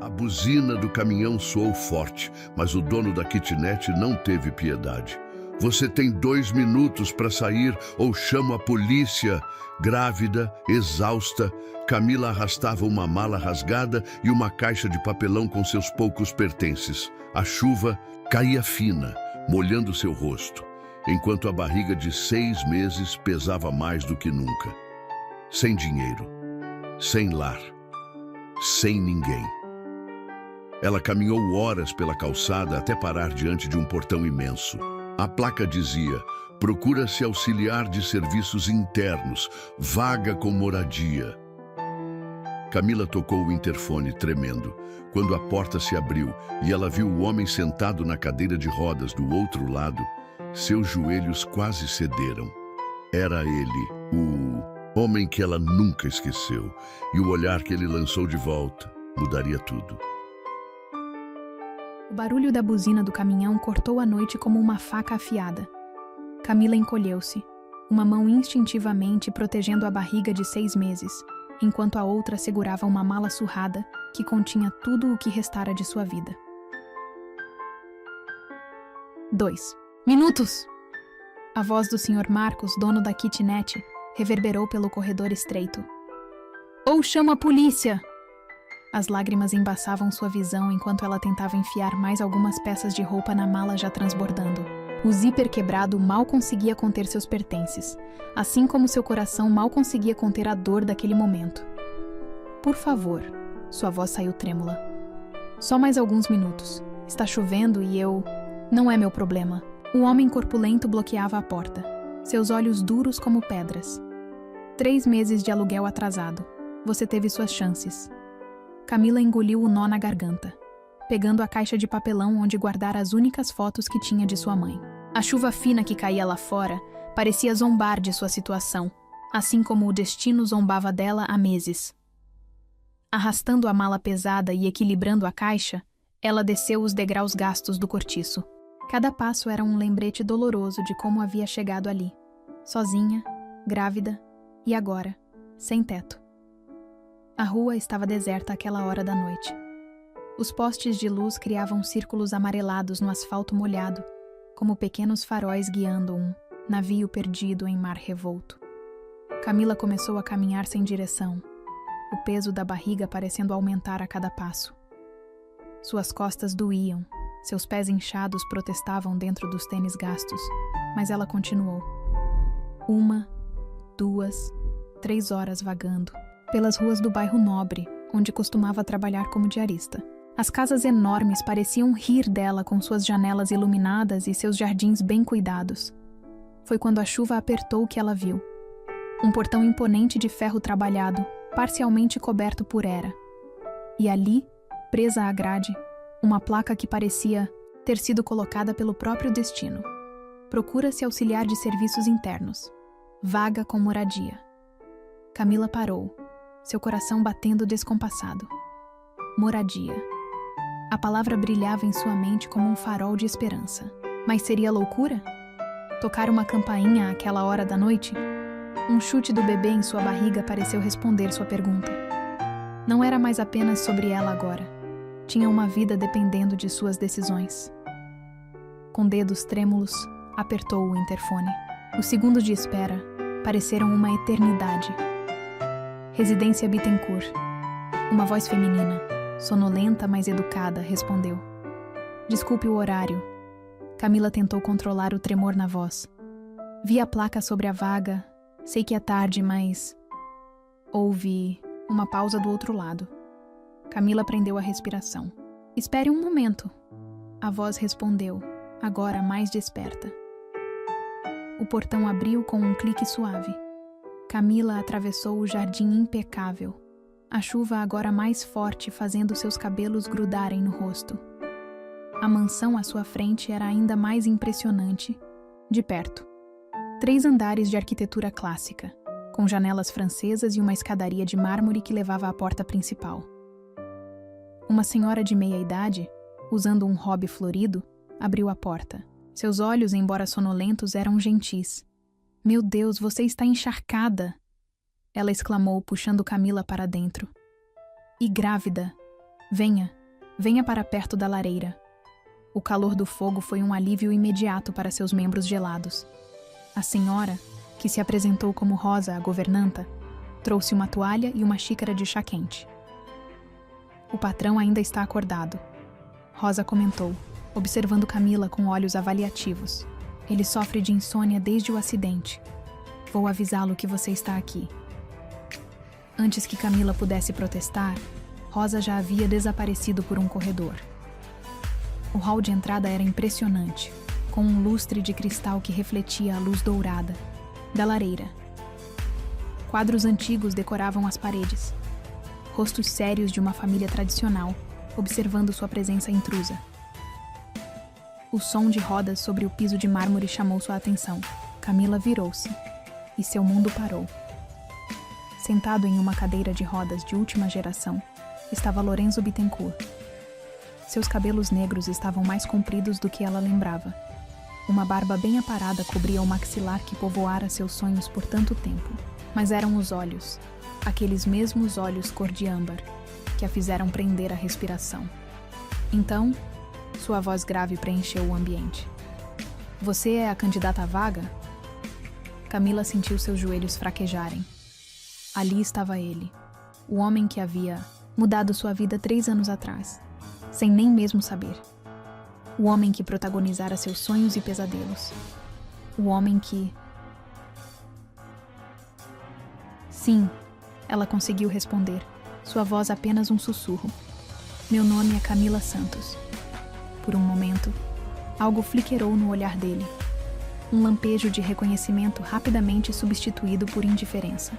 A buzina do caminhão soou forte, mas o dono da kitnet não teve piedade. Você tem 2 minutos para sair ou chamo a polícia. Grávida, exausta, Camila arrastava uma mala rasgada e uma caixa de papelão com seus poucos pertences. A chuva caía fina, molhando seu rosto, enquanto a barriga de 6 meses pesava mais do que nunca. Sem dinheiro, sem lar, sem ninguém. Ela caminhou horas pela calçada até parar diante de um portão imenso. A placa dizia: procura-se auxiliar de serviços internos, vaga com moradia. Camila tocou o interfone, tremendo, quando a porta se abriu e ela viu o homem sentado na cadeira de rodas do outro lado. Seus joelhos quase cederam. Era ele, o homem que ela nunca esqueceu, e o olhar que ele lançou de volta mudaria tudo. O barulho da buzina do caminhão cortou a noite como uma faca afiada. Camila encolheu-se, uma mão instintivamente protegendo a barriga de 6 meses, enquanto a outra segurava uma mala surrada que continha tudo o que restara de sua vida. 2 minutos! A voz do Sr. Marcos, dono da kitnet, reverberou pelo corredor estreito. Ou chama a polícia! As lágrimas embaçavam sua visão enquanto ela tentava enfiar mais algumas peças de roupa na mala já transbordando. O zíper quebrado mal conseguia conter seus pertences, assim como seu coração mal conseguia conter a dor daquele momento. Por favor, sua voz saiu trêmula. Só mais alguns minutos. Está chovendo e eu... Não é meu problema. O homem corpulento bloqueava a porta, seus olhos duros como pedras. 3 meses de aluguel atrasado. Você teve suas chances. Camila engoliu o nó na garganta, pegando a caixa de papelão onde guardara as únicas fotos que tinha de sua mãe. A chuva fina que caía lá fora parecia zombar de sua situação, assim como o destino zombava dela há meses. Arrastando a mala pesada e equilibrando a caixa, ela desceu os degraus gastos do cortiço. Cada passo era um lembrete doloroso de como havia chegado ali, sozinha, grávida e agora, sem teto. A rua estava deserta àquela hora da noite. Os postes de luz criavam círculos amarelados no asfalto molhado, como pequenos faróis guiando um navio perdido em mar revolto. Camila começou a caminhar sem direção, o peso da barriga parecendo aumentar a cada passo. Suas costas doíam, seus pés inchados protestavam dentro dos tênis gastos, mas ela continuou. 1, 2, 3 horas vagando pelas ruas do bairro Nobre, onde costumava trabalhar como diarista. As casas enormes pareciam rir dela com suas janelas iluminadas e seus jardins bem cuidados. Foi quando a chuva apertou que ela viu. Um portão imponente de ferro trabalhado, parcialmente coberto por era. E ali, presa à grade, uma placa que parecia ter sido colocada pelo próprio destino. Procura-se auxiliar de serviços internos. Vaga com moradia. Camila parou, seu coração batendo descompassado. Moradia. A palavra brilhava em sua mente como um farol de esperança. Mas seria loucura? Tocar uma campainha àquela hora da noite? Um chute do bebê em sua barriga pareceu responder sua pergunta. Não era mais apenas sobre ela agora. Tinha uma vida dependendo de suas decisões. Com dedos trêmulos, apertou o interfone. Os segundos de espera pareceram uma eternidade. Residência Bittencourt. Uma voz feminina, sonolenta mas educada, respondeu. Desculpe o horário. Camila tentou controlar o tremor na voz. Vi a placa sobre a vaga. Sei que é tarde, mas... Houve uma pausa do outro lado. Camila prendeu a respiração. Espere um momento. A voz respondeu, agora mais desperta. O portão abriu com um clique suave. Camila atravessou o jardim impecável. A chuva agora mais forte fazendo seus cabelos grudarem no rosto. A mansão à sua frente era ainda mais impressionante, de perto. 3 andares de arquitetura clássica, com janelas francesas e uma escadaria de mármore que levava à porta principal. Uma senhora de meia idade, usando um robe florido, abriu a porta. Seus olhos, embora sonolentos, eram gentis. Meu Deus, você está encharcada! Ela exclamou, puxando Camila para dentro. E grávida. Venha, venha para perto da lareira. O calor do fogo foi um alívio imediato para seus membros gelados. A senhora, que se apresentou como Rosa, a governanta, trouxe uma toalha e uma xícara de chá quente. O patrão ainda está acordado. Rosa comentou, observando Camila com olhos avaliativos. Ele sofre de insônia desde o acidente. Vou avisá-lo que você está aqui. Antes que Camila pudesse protestar, Rosa já havia desaparecido por um corredor. O hall de entrada era impressionante, com um lustre de cristal que refletia a luz dourada da lareira. Quadros antigos decoravam as paredes. Rostos sérios de uma família tradicional, observando sua presença intrusa. O som de rodas sobre o piso de mármore chamou sua atenção. Camila virou-se, e seu mundo parou. Sentado em uma cadeira de rodas de última geração, estava Lorenzo Bittencourt. Seus cabelos negros estavam mais compridos do que ela lembrava. Uma barba bem aparada cobria o maxilar que povoara seus sonhos por tanto tempo. Mas eram os olhos, aqueles mesmos olhos cor de âmbar, que a fizeram prender a respiração. Então, sua voz grave preencheu o ambiente. Você é a candidata à vaga? Camila sentiu seus joelhos fraquejarem. Ali estava ele, o homem que havia mudado sua vida 3 anos atrás, sem nem mesmo saber. O homem que protagonizara seus sonhos e pesadelos. O homem que... Sim, ela conseguiu responder, sua voz apenas um sussurro. Meu nome é Camila Santos. Por um momento, algo fliquerou no olhar dele. Um lampejo de reconhecimento rapidamente substituído por indiferença.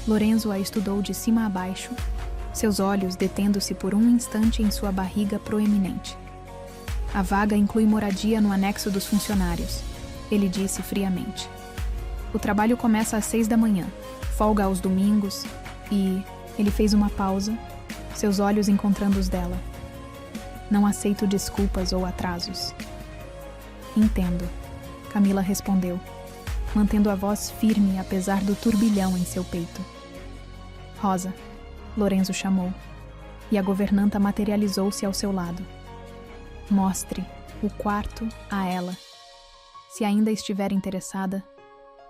Lorenzo a estudou de cima a baixo, seus olhos detendo-se por um instante em sua barriga proeminente. A vaga inclui moradia no anexo dos funcionários, ele disse friamente. O trabalho começa às 6 da manhã, folga aos domingos e... Ele fez uma pausa, seus olhos encontrando os dela. Não aceito desculpas ou atrasos. Entendo, Camila respondeu, mantendo a voz firme apesar do turbilhão em seu peito. Rosa, Lorenzo chamou, e a governanta materializou-se ao seu lado. Mostre o quarto a ela. Se ainda estiver interessada,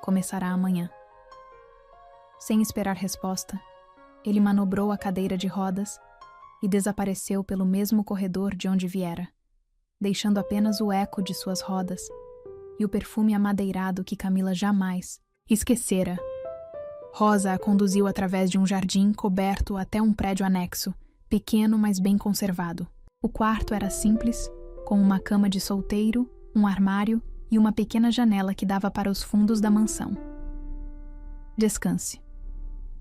começará amanhã. Sem esperar resposta, ele manobrou a cadeira de rodas e desapareceu pelo mesmo corredor de onde viera, deixando apenas o eco de suas rodas e o perfume amadeirado que Camila jamais esquecera. Rosa a conduziu através de um jardim coberto até um prédio anexo, pequeno mas bem conservado. O quarto era simples, com uma cama de solteiro, um armário e uma pequena janela que dava para os fundos da mansão. Descanse.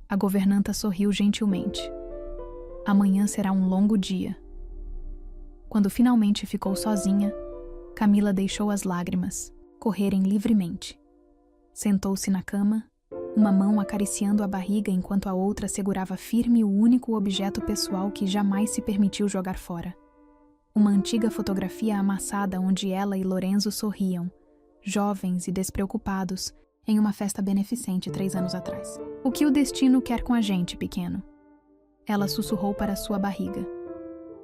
A governanta sorriu gentilmente. Amanhã será um longo dia. Quando finalmente ficou sozinha, Camila deixou as lágrimas correrem livremente. Sentou-se na cama, uma mão acariciando a barriga enquanto a outra segurava firme o único objeto pessoal que jamais se permitiu jogar fora. Uma antiga fotografia amassada onde ela e Lorenzo sorriam, jovens e despreocupados, em uma festa beneficente 3 anos atrás. O que o destino quer com a gente, pequeno? Ela sussurrou para sua barriga.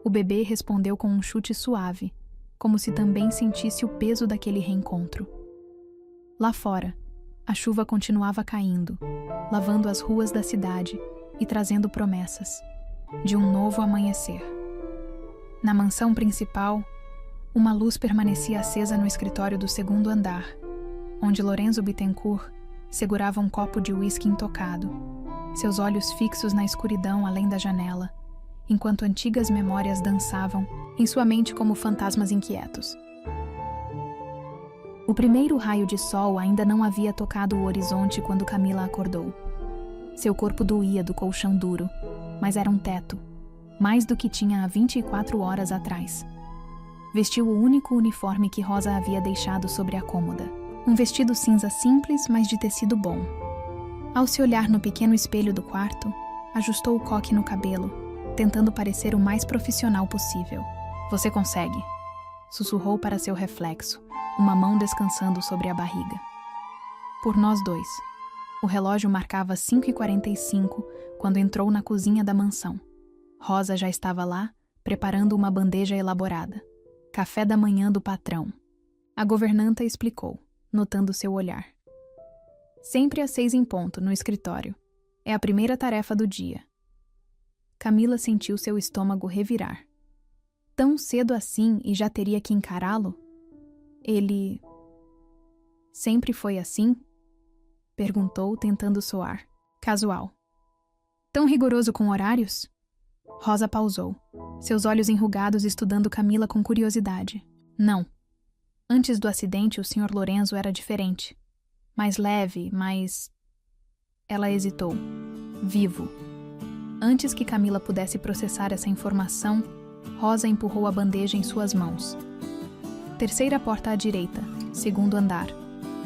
O bebê respondeu com um chute suave, como se também sentisse o peso daquele reencontro. Lá fora, a chuva continuava caindo, lavando as ruas da cidade e trazendo promessas de um novo amanhecer. Na mansão principal, uma luz permanecia acesa no escritório do 2º andar, onde Lorenzo Bittencourt segurava um copo de uísque intocado, seus olhos fixos na escuridão além da janela, enquanto antigas memórias dançavam em sua mente como fantasmas inquietos. O primeiro raio de sol ainda não havia tocado o horizonte quando Camila acordou. Seu corpo doía do colchão duro, mas era um teto, mais do que tinha há 24 horas atrás. Vestiu o único uniforme que Rosa havia deixado sobre a cômoda. Um vestido cinza simples, mas de tecido bom. Ao se olhar no pequeno espelho do quarto, ajustou o coque no cabelo, tentando parecer o mais profissional possível. Você consegue, sussurrou para seu reflexo, uma mão descansando sobre a barriga. Por nós dois. O relógio marcava 5h45 quando entrou na cozinha da mansão. Rosa já estava lá, preparando uma bandeja elaborada. Café da manhã do patrão. A governanta explicou, notando seu olhar. Sempre às 6 em ponto, no escritório. É a primeira tarefa do dia. Camila sentiu seu estômago revirar. Tão cedo assim e já teria que encará-lo? Ele... sempre foi assim? Perguntou, tentando soar. Casual. Tão rigoroso com horários? Rosa pausou, seus olhos enrugados estudando Camila com curiosidade. Não. Antes do acidente, o Sr. Lorenzo era diferente. Mais leve, mais... Ela hesitou. Vivo. Antes que Camila pudesse processar essa informação, Rosa empurrou a bandeja em suas mãos. Terceira porta à direita, segundo andar.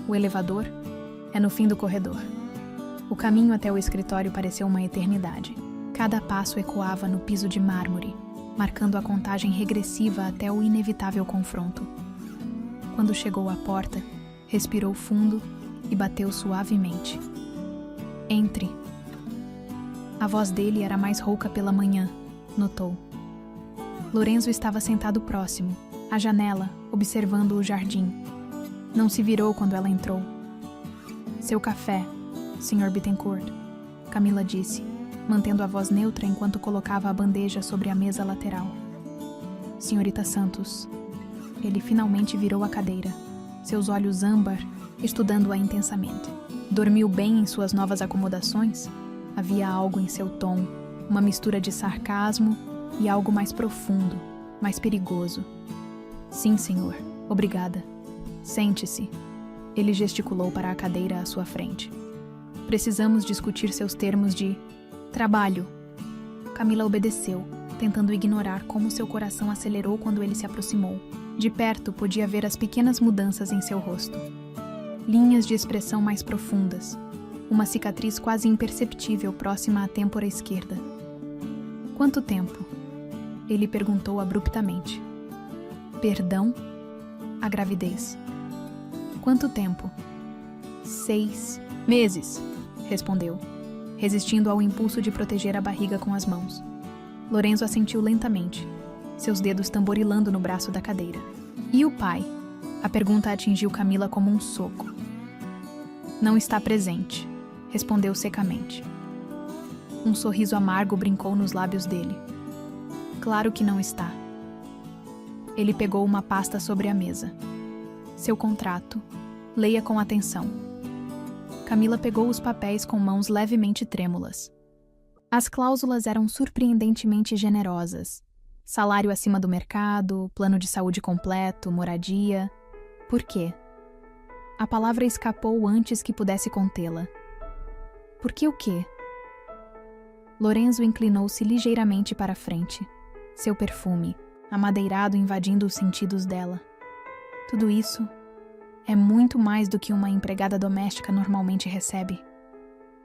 O elevador é no fim do corredor. O caminho até o escritório pareceu uma eternidade. Cada passo ecoava no piso de mármore, marcando a contagem regressiva até o inevitável confronto. Quando chegou à porta, respirou fundo e bateu suavemente. Entre. A voz dele era mais rouca pela manhã, notou. Lorenzo estava sentado próximo, à janela, observando o jardim. Não se virou quando ela entrou. Seu café, Sr. Bittencourt, Camila disse, mantendo a voz neutra enquanto colocava a bandeja sobre a mesa lateral. Senhorita Santos. Ele finalmente virou a cadeira, seus olhos âmbar, estudando-a intensamente. Dormiu bem em suas novas acomodações? Havia algo em seu tom, uma mistura de sarcasmo e algo mais profundo, mais perigoso. Sim, senhor. Obrigada. Sente-se. Ele gesticulou para a cadeira à sua frente. Precisamos discutir seus termos de trabalho. Camila obedeceu, tentando ignorar como seu coração acelerou quando ele se aproximou. De perto, podia ver as pequenas mudanças em seu rosto. Linhas de expressão mais profundas. Uma cicatriz quase imperceptível próxima à têmpora esquerda. Quanto tempo? Ele perguntou abruptamente. Perdão? A gravidez. Quanto tempo? 6 meses, respondeu, resistindo ao impulso de proteger a barriga com as mãos. Lorenzo assentiu lentamente, seus dedos tamborilando no braço da cadeira. E o pai? A pergunta atingiu Camila como um soco. Não está presente, respondeu secamente. Um sorriso amargo brincou nos lábios dele. Claro que não está. Ele pegou uma pasta sobre a mesa. Seu contrato. Leia com atenção. Camila pegou os papéis com mãos levemente trêmulas. As cláusulas eram surpreendentemente generosas. Salário acima do mercado, plano de saúde completo, moradia. Por quê? A palavra escapou antes que pudesse contê-la. Por que o quê? Lorenzo inclinou-se ligeiramente para a frente. Seu perfume, amadeirado, invadindo os sentidos dela. Tudo isso é muito mais do que uma empregada doméstica normalmente recebe.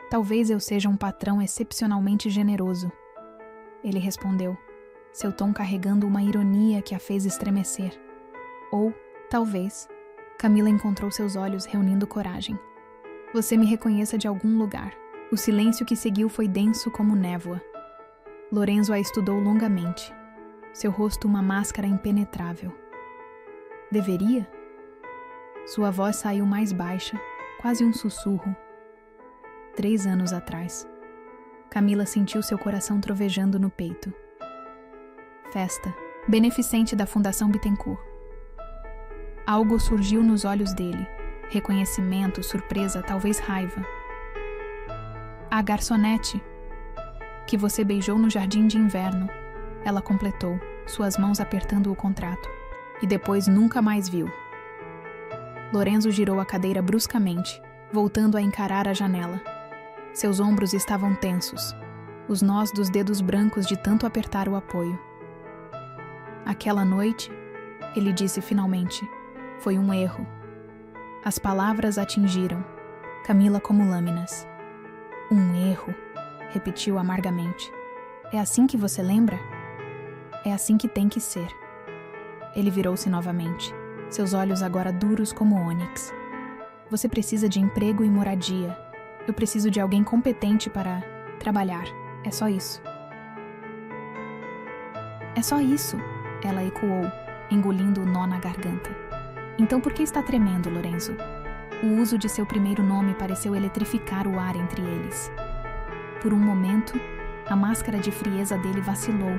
Talvez eu seja um patrão excepcionalmente generoso. Ele respondeu, seu tom carregando uma ironia que a fez estremecer. Ou, talvez, Camila encontrou seus olhos reunindo coragem. Você me reconheça de algum lugar. O silêncio que seguiu foi denso como névoa. Lorenzo a estudou longamente. Seu rosto uma máscara impenetrável. Deveria? Sua voz saiu mais baixa, quase um sussurro. 3 anos atrás. Camila sentiu seu coração trovejando no peito. Festa. Beneficente da Fundação Bittencourt. Algo surgiu nos olhos dele. Reconhecimento, surpresa, talvez raiva. A garçonete que você beijou no jardim de inverno, ela completou, suas mãos apertando o contrato. E depois nunca mais viu. Lorenzo girou a cadeira bruscamente, voltando a encarar a janela. Seus ombros estavam tensos, os nós dos dedos brancos de tanto apertar o apoio. Aquela noite, ele disse finalmente, foi um erro. As palavras atingiram Camila como lâminas. Um erro, repetiu amargamente. É assim que você lembra? É assim que tem que ser. Ele virou-se novamente, seus olhos agora duros como ônix. Você precisa de emprego e moradia. Eu preciso de alguém competente para trabalhar. É só isso. É só isso, ela ecoou, engolindo o nó na garganta. Então por que está tremendo, Lorenzo? O uso de seu primeiro nome pareceu eletrificar o ar entre eles. Por um momento, a máscara de frieza dele vacilou,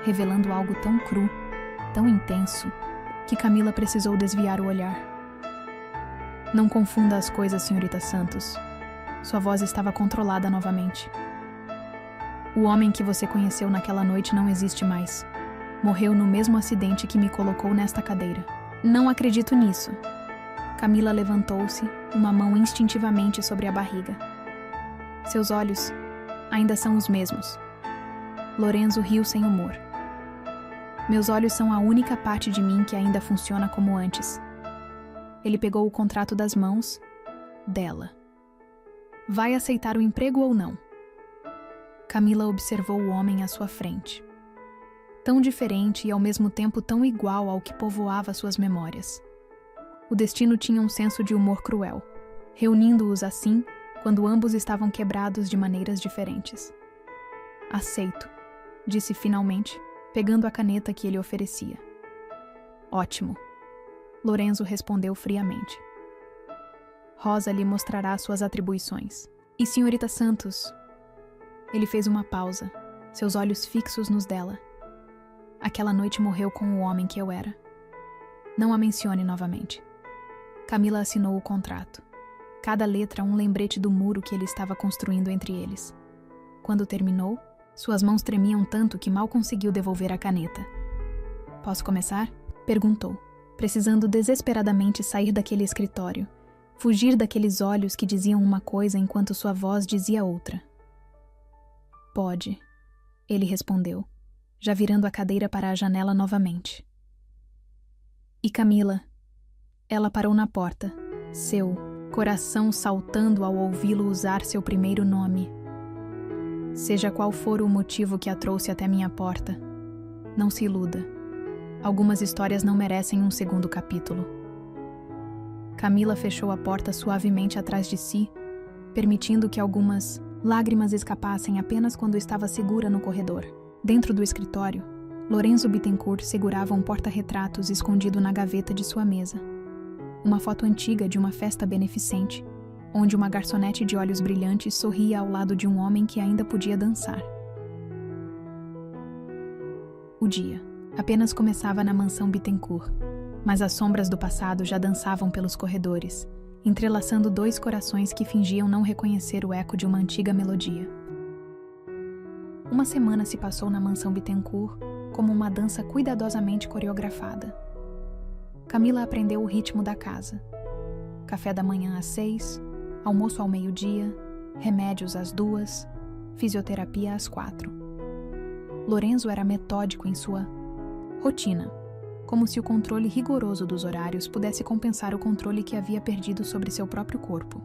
revelando algo tão cru, tão intenso, que Camila precisou desviar o olhar. Não confunda as coisas, senhorita Santos. Sua voz estava controlada novamente. O homem que você conheceu naquela noite não existe mais. Morreu no mesmo acidente que me colocou nesta cadeira. Não acredito nisso. Camila levantou-se, uma mão instintivamente sobre a barriga. Seus olhos ainda são os mesmos. Lorenzo riu sem humor. Meus olhos são a única parte de mim que ainda funciona como antes. Ele pegou o contrato das mãos dela. Vai aceitar o emprego ou não? Camila observou o homem à sua frente. Tão diferente e ao mesmo tempo tão igual ao que povoava suas memórias. O destino tinha um senso de humor cruel, reunindo-os assim quando ambos estavam quebrados de maneiras diferentes. Aceito, disse finalmente, pegando a caneta que ele oferecia. Ótimo, Lorenzo respondeu friamente. Rosa lhe mostrará suas atribuições. E senhorita Santos? Ele fez uma pausa, seus olhos fixos nos dela. Aquela noite morreu com o homem que eu era. Não a mencione novamente. Camila assinou o contrato. Cada letra um lembrete do muro que ele estava construindo entre eles. Quando terminou, suas mãos tremiam tanto que mal conseguiu devolver a caneta. Posso começar? Perguntou, precisando desesperadamente sair daquele escritório, fugir daqueles olhos que diziam uma coisa enquanto sua voz dizia outra. Pode, ele respondeu, já virando a cadeira para a janela novamente. E Camila? Ela parou na porta, seu coração saltando ao ouvi-lo usar seu primeiro nome. Seja qual for o motivo que a trouxe até minha porta, não se iluda. Algumas histórias não merecem um segundo capítulo. Camila fechou a porta suavemente atrás de si, permitindo que algumas lágrimas escapassem apenas quando estava segura no corredor. Dentro do escritório, Lorenzo Bittencourt segurava um porta-retratos escondido na gaveta de sua mesa. Uma foto antiga de uma festa beneficente, onde uma garçonete de olhos brilhantes sorria ao lado de um homem que ainda podia dançar. O dia apenas começava na mansão Bittencourt, mas as sombras do passado já dançavam pelos corredores, entrelaçando dois corações que fingiam não reconhecer o eco de uma antiga melodia. Uma semana se passou na mansão Bittencourt como uma dança cuidadosamente coreografada. Camila aprendeu o ritmo da casa. Café da manhã às 6, almoço ao meio-dia, remédios às 2, fisioterapia às 4. Lorenzo era metódico em sua rotina, como se o controle rigoroso dos horários pudesse compensar o controle que havia perdido sobre seu próprio corpo.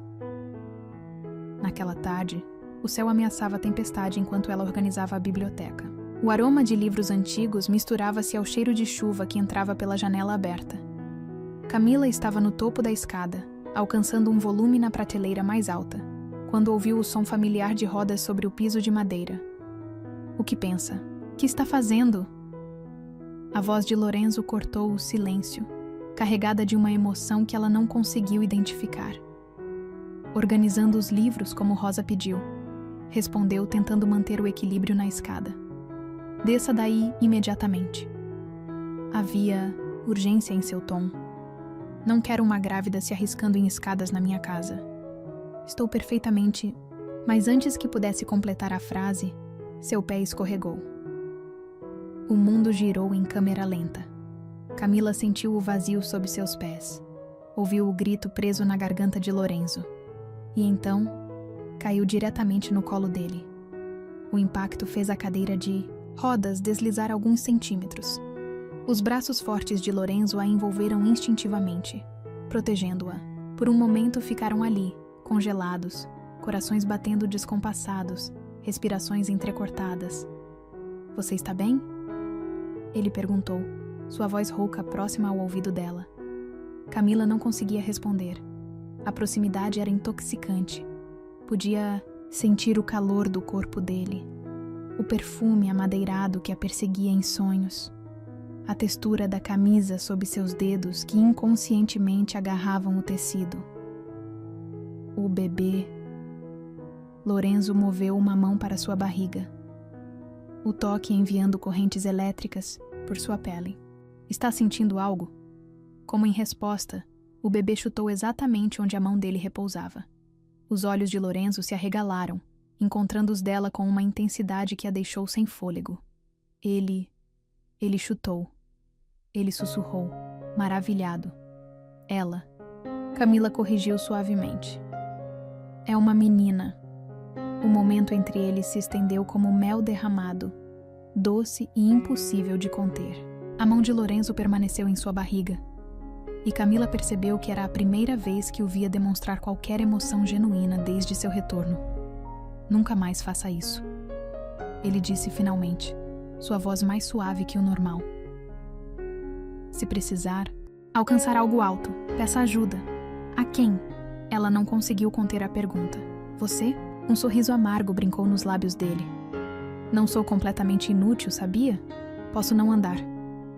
Naquela tarde, o céu ameaçava a tempestade enquanto ela organizava a biblioteca. O aroma de livros antigos misturava-se ao cheiro de chuva que entrava pela janela aberta. Camila estava no topo da escada, alcançando um volume na prateleira mais alta, quando ouviu o som familiar de rodas sobre o piso de madeira. O que pensa? Que está fazendo? A voz de Lorenzo cortou o silêncio, carregada de uma emoção que ela não conseguiu identificar. Organizando os livros como Rosa pediu, respondeu tentando manter o equilíbrio na escada. Desça daí imediatamente. Havia urgência em seu tom. Não quero uma grávida se arriscando em escadas na minha casa. Estou perfeitamente... Mas antes que pudesse completar a frase, seu pé escorregou. O mundo girou em câmera lenta. Camila sentiu o vazio sob seus pés. Ouviu o grito preso na garganta de Lorenzo. E então, caiu diretamente no colo dele. O impacto fez a cadeira de rodas deslizar alguns centímetros. Os braços fortes de Lorenzo a envolveram instintivamente, protegendo-a. Por um momento ficaram ali, congelados, corações batendo descompassados, respirações entrecortadas. Você está bem? Ele perguntou, sua voz rouca próxima ao ouvido dela. Camila não conseguia responder. A proximidade era intoxicante. Podia sentir o calor do corpo dele. o perfume amadeirado que a perseguia em sonhos, a textura da camisa sob seus dedos que inconscientemente agarravam o tecido. O bebê. Lorenzo moveu uma mão para sua barriga, o toque enviando correntes elétricas por sua pele. Está sentindo algo? Como em resposta, o bebê chutou exatamente onde a mão dele repousava. Os olhos de Lorenzo se arregalaram, encontrando os dela com uma intensidade que a deixou sem fôlego. Ele chutou. Ele sussurrou, maravilhado. Ela. Camila corrigiu suavemente. É uma menina. O momento entre eles se estendeu como mel derramado, doce e impossível de conter. A mão de Lorenzo permaneceu em sua barriga, e Camila percebeu que era a primeira vez que o via demonstrar qualquer emoção genuína desde seu retorno. Nunca mais faça isso, ele disse finalmente, sua voz mais suave que o normal. Se precisar, alcançar algo alto, peça ajuda. A quem? Ela não conseguiu conter a pergunta. Você? Um sorriso amargo brincou nos lábios dele. Não sou completamente inútil, sabia? Posso não andar,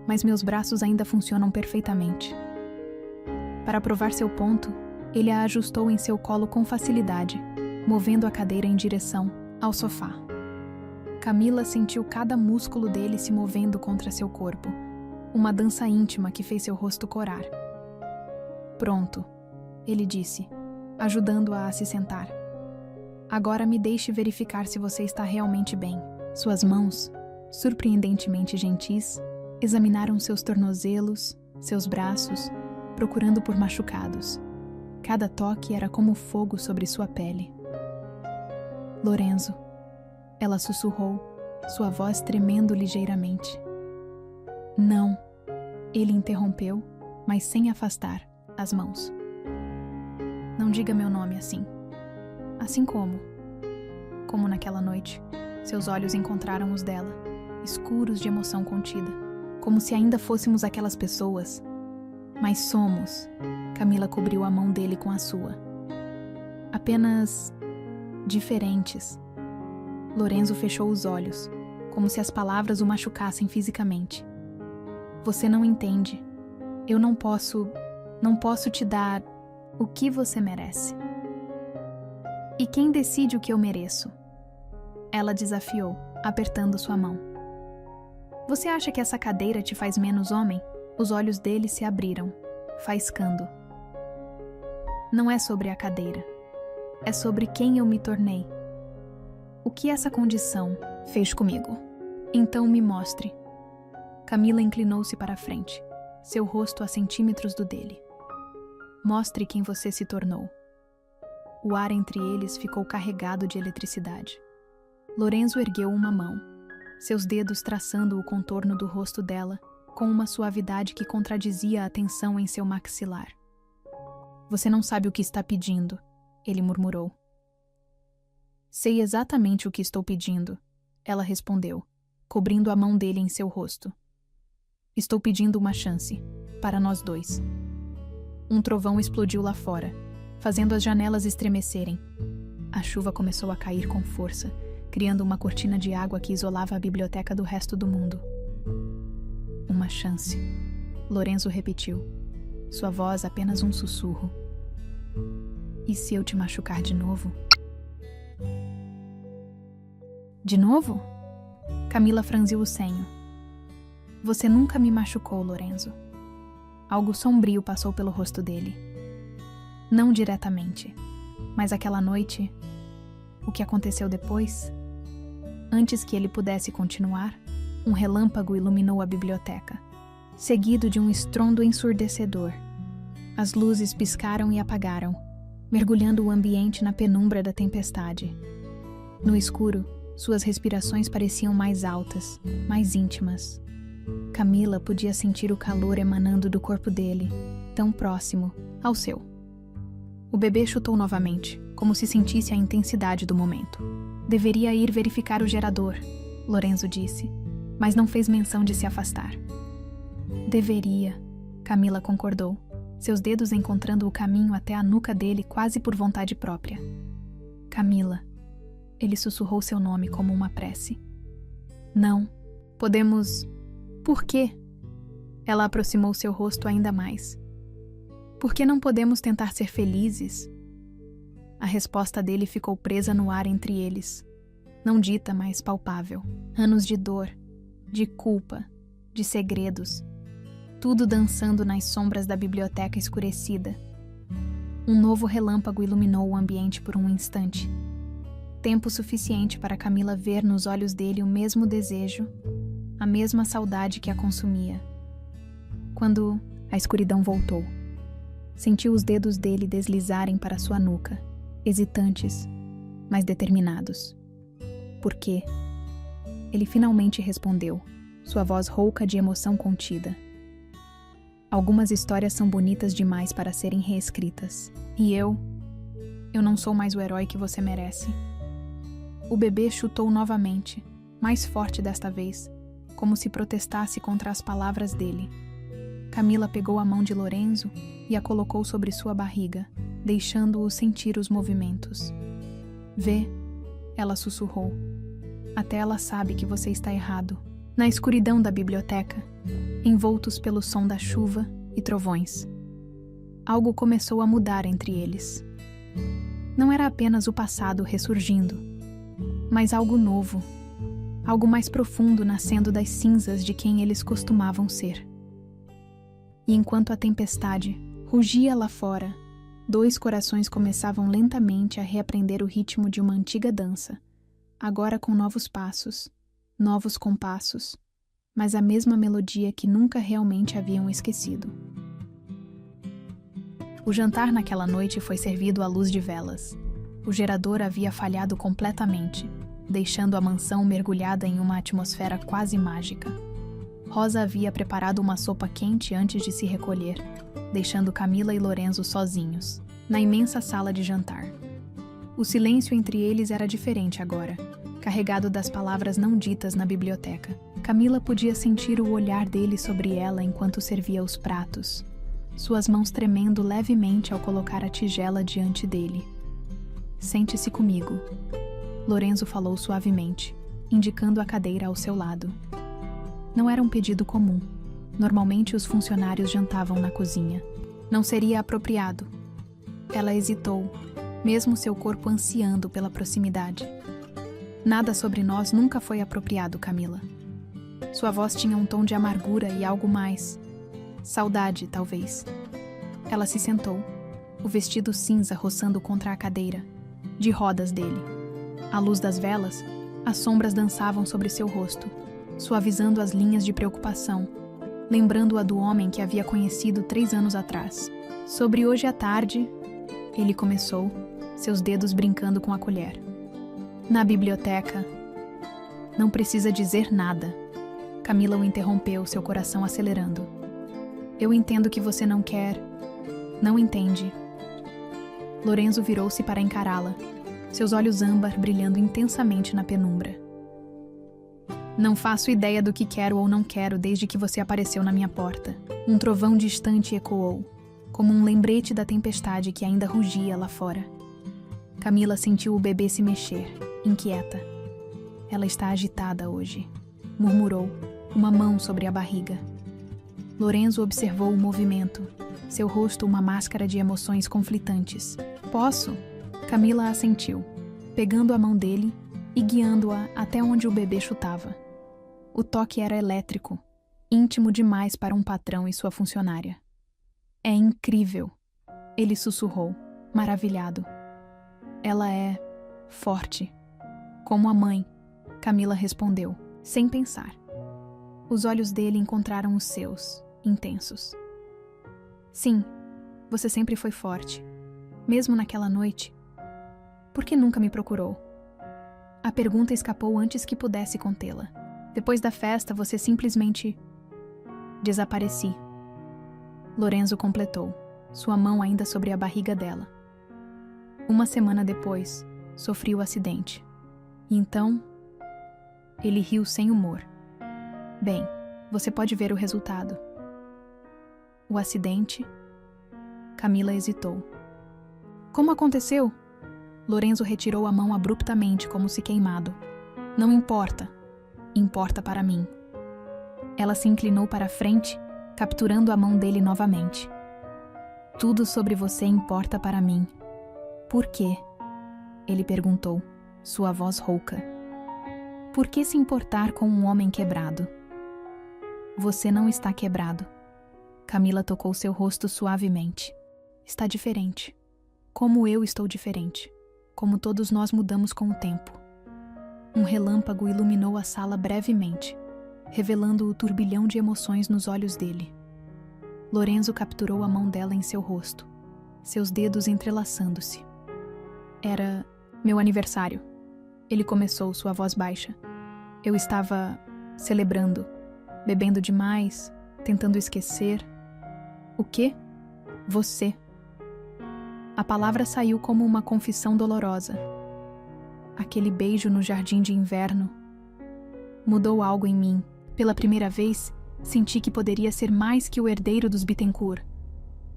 mas meus braços ainda funcionam perfeitamente. Para provar seu ponto, ele a ajustou em seu colo com facilidade, movendo a cadeira em direção ao sofá. Camila sentiu cada músculo dele se movendo contra seu corpo, uma dança íntima que fez seu rosto corar. Pronto, ele disse, ajudando-a a se sentar. Agora me deixe verificar se você está realmente bem. Suas mãos, surpreendentemente gentis, examinaram seus tornozelos, seus braços, procurando por machucados. Cada toque era como fogo sobre sua pele. Lorenzo, ela sussurrou, sua voz tremendo ligeiramente. Não, ele interrompeu, mas sem afastar as mãos. Não diga meu nome assim. Assim como naquela noite, seus olhos encontraram os dela, escuros de emoção contida, como se ainda fôssemos aquelas pessoas. Mas somos. Camila cobriu a mão dele com a sua. Apenas diferentes. Lorenzo fechou os olhos, como se as palavras o machucassem fisicamente. Você não entende. Eu não posso te dar o que você merece. E quem decide o que eu mereço? Ela desafiou, apertando sua mão. Você acha que essa cadeira te faz menos homem? Os olhos dele se abriram, faiscando. Não é sobre a cadeira. É sobre quem eu me tornei. O que essa condição fez comigo? Então me mostre. Camila inclinou-se para a frente, seu rosto a centímetros do dele. Mostre quem você se tornou. O ar entre eles ficou carregado de eletricidade. Lorenzo ergueu uma mão, seus dedos traçando o contorno do rosto dela, com uma suavidade que contradizia a tensão em seu maxilar. Você não sabe o que está pedindo, ele murmurou. Sei exatamente o que estou pedindo, ela respondeu, cobrindo a mão dele em seu rosto. Estou pedindo uma chance, para nós dois. Um trovão explodiu lá fora, fazendo as janelas estremecerem. A chuva começou a cair com força, criando uma cortina de água que isolava a biblioteca do resto do mundo. Uma chance, Lorenzo repetiu, sua voz apenas um sussurro. E se eu te machucar de novo? De novo? Camila franziu o senho. Você nunca me machucou, Lorenzo. Algo sombrio passou pelo rosto dele. Não diretamente, mas aquela noite, o que aconteceu depois? Antes que ele pudesse continuar, um relâmpago iluminou a biblioteca, seguido de um estrondo ensurdecedor. As luzes piscaram e apagaram, mergulhando o ambiente na penumbra da tempestade. No escuro, suas respirações pareciam mais altas, mais íntimas. Camila podia sentir o calor emanando do corpo dele, tão próximo ao seu. O bebê chutou novamente, como se sentisse a intensidade do momento. Deveria ir verificar o gerador, Lorenzo disse, mas não fez menção de se afastar. Deveria, Camila concordou, seus dedos encontrando o caminho até a nuca dele quase por vontade própria. Camila. Ele sussurrou seu nome como uma prece. Não. Podemos... Por quê? Ela aproximou seu rosto ainda mais. Por que não podemos tentar ser felizes? A resposta dele ficou presa no ar entre eles. Não dita, mas palpável. Anos de dor, de culpa, de segredos. Tudo dançando nas sombras da biblioteca escurecida. Um novo relâmpago iluminou o ambiente por um instante. Tempo suficiente para Camila ver nos olhos dele o mesmo desejo, a mesma saudade que a consumia. Quando a escuridão voltou, sentiu os dedos dele deslizarem para sua nuca, hesitantes, mas determinados. Por quê? Ele finalmente respondeu, sua voz rouca de emoção contida. Algumas histórias são bonitas demais para serem reescritas. E eu não sou mais o herói que você merece. O bebê chutou novamente, mais forte desta vez, como se protestasse contra as palavras dele. Camila pegou a mão de Lorenzo e a colocou sobre sua barriga, deixando-o sentir os movimentos. Vê, ela sussurrou. Até ela sabe que você está errado. Na escuridão da biblioteca, envoltos pelo som da chuva e trovões. Algo começou a mudar entre eles. Não era apenas o passado ressurgindo, mas algo novo, algo mais profundo nascendo das cinzas de quem eles costumavam ser. E enquanto a tempestade rugia lá fora, dois corações começavam lentamente a reaprender o ritmo de uma antiga dança, agora com novos passos, novos compassos, mas a mesma melodia que nunca realmente haviam esquecido. O jantar naquela noite foi servido à luz de velas. O gerador havia falhado completamente, deixando a mansão mergulhada em uma atmosfera quase mágica. Rosa havia preparado uma sopa quente antes de se recolher, deixando Camila e Lorenzo sozinhos, na imensa sala de jantar. O silêncio entre eles era diferente agora, carregado das palavras não ditas na biblioteca. Camila podia sentir o olhar dele sobre ela enquanto servia os pratos, suas mãos tremendo levemente ao colocar a tigela diante dele. Sente-se comigo, Lorenzo falou suavemente, indicando a cadeira ao seu lado. Não era um pedido comum. Normalmente os funcionários jantavam na cozinha. Não seria apropriado. Ela hesitou, mesmo seu corpo ansiando pela proximidade. Nada sobre nós nunca foi apropriado, Camila. Sua voz tinha um tom de amargura e algo mais. Saudade, talvez. Ela se sentou, o vestido cinza roçando contra a cadeira, de rodas dele. À luz das velas, as sombras dançavam sobre seu rosto, suavizando as linhas de preocupação, lembrando-a do homem que havia conhecido 3 anos atrás. Sobre hoje à tarde, ele começou, seus dedos brincando com a colher. Na biblioteca. Não precisa dizer nada. Camila o interrompeu, seu coração acelerando. Eu entendo que você não quer. Não entende. Lorenzo virou-se para encará-la, seus olhos âmbar brilhando intensamente na penumbra. Não faço ideia do que quero ou não quero desde que você apareceu na minha porta. Um trovão distante ecoou, como um lembrete da tempestade que ainda rugia lá fora. Camila sentiu o bebê se mexer, inquieta. Ela está agitada hoje, murmurou, uma mão sobre a barriga. Lorenzo observou o movimento, seu rosto uma máscara de emoções conflitantes. Posso? Camila assentiu, pegando a mão dele e guiando-a até onde o bebê chutava. O toque era elétrico, íntimo demais para um patrão e sua funcionária. É incrível, ele sussurrou, maravilhado. Ela é forte, como a mãe, Camila respondeu, sem pensar. Os olhos dele encontraram os seus, intensos. Sim, você sempre foi forte, mesmo naquela noite. Por que nunca me procurou? A pergunta escapou antes que pudesse contê-la. Depois da festa, você simplesmente... Desapareci. Lorenzo completou, sua mão ainda sobre a barriga dela. 1 semana depois, sofri o acidente. E então... Ele riu sem humor. Bem, você pode ver o resultado. O acidente? Camila hesitou. Como aconteceu? Lorenzo retirou a mão abruptamente, como se queimado. Não importa. importa para mim. Ela se inclinou para a frente, capturando a mão dele novamente. Tudo sobre você importa para mim. Por quê? Ele perguntou, sua voz rouca. Por que se importar com um homem quebrado? Você não está quebrado. Camila tocou seu rosto suavemente. Está diferente. Como eu estou diferente. Como todos nós mudamos com o tempo. Um relâmpago iluminou a sala brevemente, revelando o turbilhão de emoções nos olhos dele. Lorenzo capturou a mão dela em seu rosto, seus dedos entrelaçando-se. Era meu aniversário. Ele começou, sua voz baixa. Eu estava celebrando, bebendo demais, tentando esquecer. O quê? Você. A palavra saiu como uma confissão dolorosa. Aquele beijo no jardim de inverno mudou algo em mim. Pela primeira vez, senti que poderia ser mais que o herdeiro dos Bittencourt.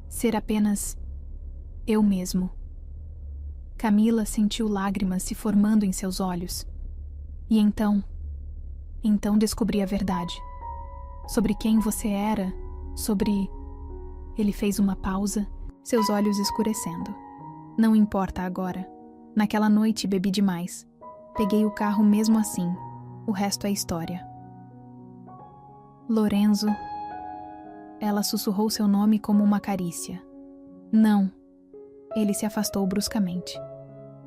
Ser apenas eu mesmo. Camila sentiu lágrimas se formando em seus olhos. E então descobri a verdade. Sobre quem você era, sobre... Ele fez uma pausa, seus olhos escurecendo. Não importa agora. Naquela noite bebi demais. Peguei o carro mesmo assim. O resto é história. Lorenzo. Ela sussurrou seu nome como uma carícia. Não. Ele se afastou bruscamente.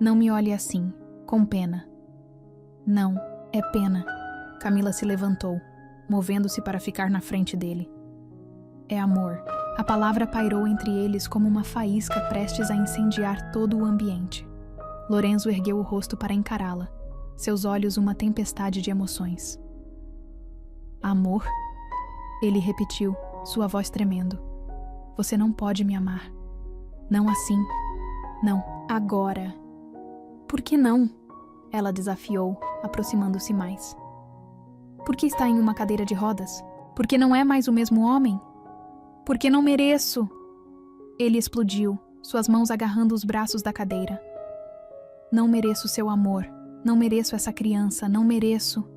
Não me olhe assim, com pena. Não, é pena. Camila se levantou, movendo-se para ficar na frente dele. É amor. A palavra pairou entre eles como uma faísca prestes a incendiar todo o ambiente. Lorenzo ergueu o rosto para encará-la, seus olhos uma tempestade de emoções. Amor? Ele repetiu, sua voz tremendo. Você não pode me amar. Não assim. Não, agora. Por que não? Ela desafiou, aproximando-se mais. Por que está em uma cadeira de rodas? Por que não é mais o mesmo homem? Por que não mereço? Ele explodiu, suas mãos agarrando os braços da cadeira. Não mereço seu amor. Não mereço essa criança. Não mereço.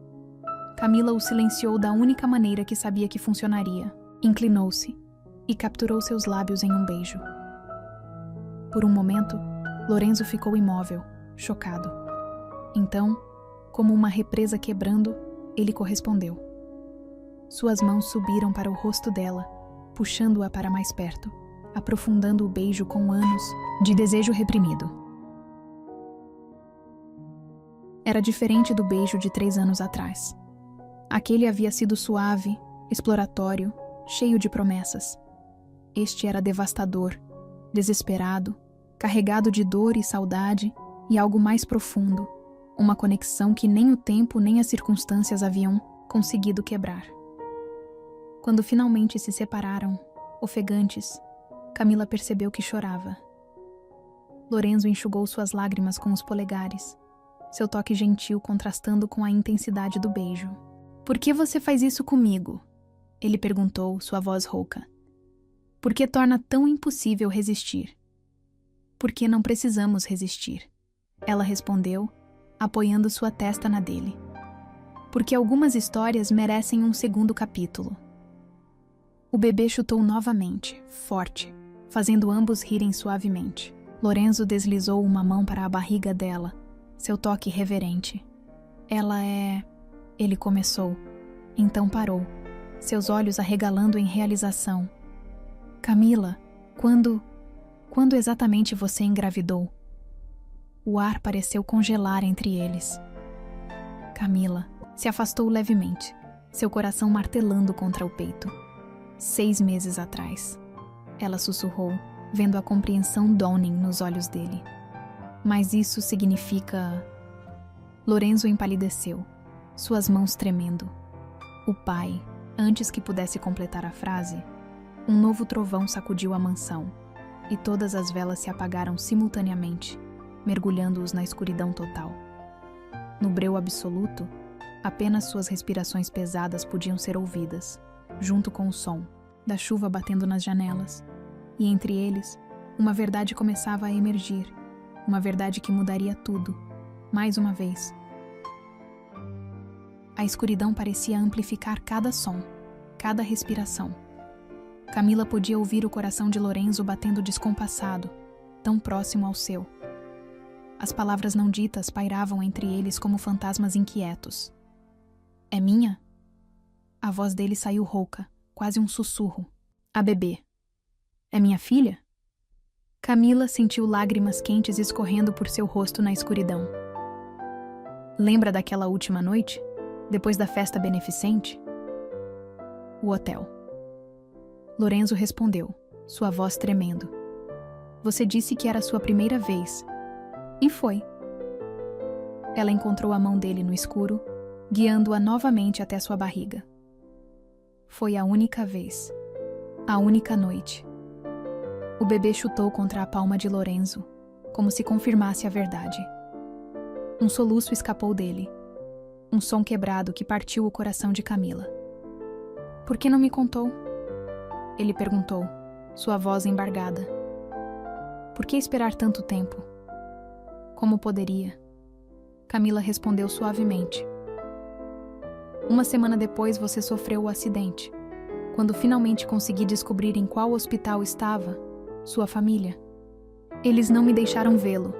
Camila o silenciou da única maneira que sabia que funcionaria. Inclinou-se e capturou seus lábios em um beijo. Por um momento, Lorenzo ficou imóvel, chocado. Então, como uma represa quebrando, ele correspondeu. Suas mãos subiram para o rosto dela, puxando-a para mais perto, aprofundando o beijo com anos de desejo reprimido. Era diferente do beijo de 3 anos atrás. Aquele havia sido suave, exploratório, cheio de promessas. Este era devastador, desesperado, carregado de dor e saudade e algo mais profundo, uma conexão que nem o tempo nem as circunstâncias haviam conseguido quebrar. Quando finalmente se separaram, ofegantes, Camila percebeu que chorava. Lorenzo enxugou suas lágrimas com os polegares, seu toque gentil contrastando com a intensidade do beijo. Por que você faz isso comigo? Ele perguntou, sua voz rouca. Por que torna tão impossível resistir? Por que não precisamos resistir? Ela respondeu, apoiando sua testa na dele. Porque algumas histórias merecem um segundo capítulo. O bebê chutou novamente, forte, fazendo ambos rirem suavemente. Lorenzo deslizou uma mão para a barriga dela, seu toque reverente. Ela é... Ele começou, então parou, seus olhos arregalando em realização. Camila, quando exatamente você engravidou? O ar pareceu congelar entre eles. Camila se afastou levemente, seu coração martelando contra o peito. 6 meses atrás. Ela sussurrou, vendo a compreensão dawning nos olhos dele. Mas isso significa... Lorenzo empalideceu, suas mãos tremendo. O pai, antes que pudesse completar a frase, um novo trovão sacudiu a mansão, e todas as velas se apagaram simultaneamente, mergulhando-os na escuridão total. No breu absoluto, apenas suas respirações pesadas podiam ser ouvidas, junto com o som da chuva batendo nas janelas, e entre eles, uma verdade começava a emergir, uma verdade que mudaria tudo, mais uma vez. A escuridão parecia amplificar cada som, cada respiração. Camila podia ouvir o coração de Lorenzo batendo descompassado, tão próximo ao seu. As palavras não ditas pairavam entre eles como fantasmas inquietos. É minha? A voz dele saiu rouca, quase um sussurro. A bebê. É minha filha? Camila sentiu lágrimas quentes escorrendo por seu rosto na escuridão. Lembra daquela última noite? Depois da festa beneficente? O hotel. Lorenzo respondeu, sua voz tremendo. Você disse que era sua primeira vez. E foi. Ela encontrou a mão dele no escuro, guiando-a novamente até sua barriga. Foi a única vez. A única noite. O bebê chutou contra a palma de Lorenzo, como se confirmasse a verdade. Um soluço escapou dele. Um som quebrado que partiu o coração de Camila. Por que não me contou? Ele perguntou, sua voz embargada. Por que esperar tanto tempo? Como poderia? Camila respondeu suavemente. Uma semana depois você sofreu o acidente. Quando finalmente consegui descobrir em qual hospital estava, sua família. Eles não me deixaram vê-lo.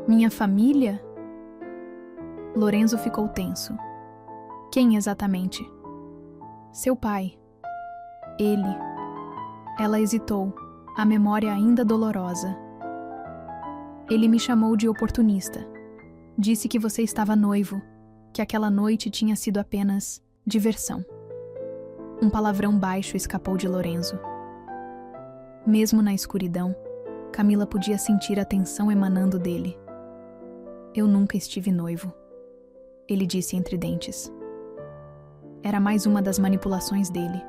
Minha família? Lorenzo ficou tenso. Quem exatamente? Seu pai. Ele. Ela hesitou, a memória ainda dolorosa. Ele me chamou de oportunista. Disse que você estava noivo, que aquela noite tinha sido apenas diversão. Um palavrão baixo escapou de Lorenzo. Mesmo na escuridão, Camila podia sentir a tensão emanando dele. Eu nunca estive noivo, ele disse entre dentes. Era mais uma das manipulações dele,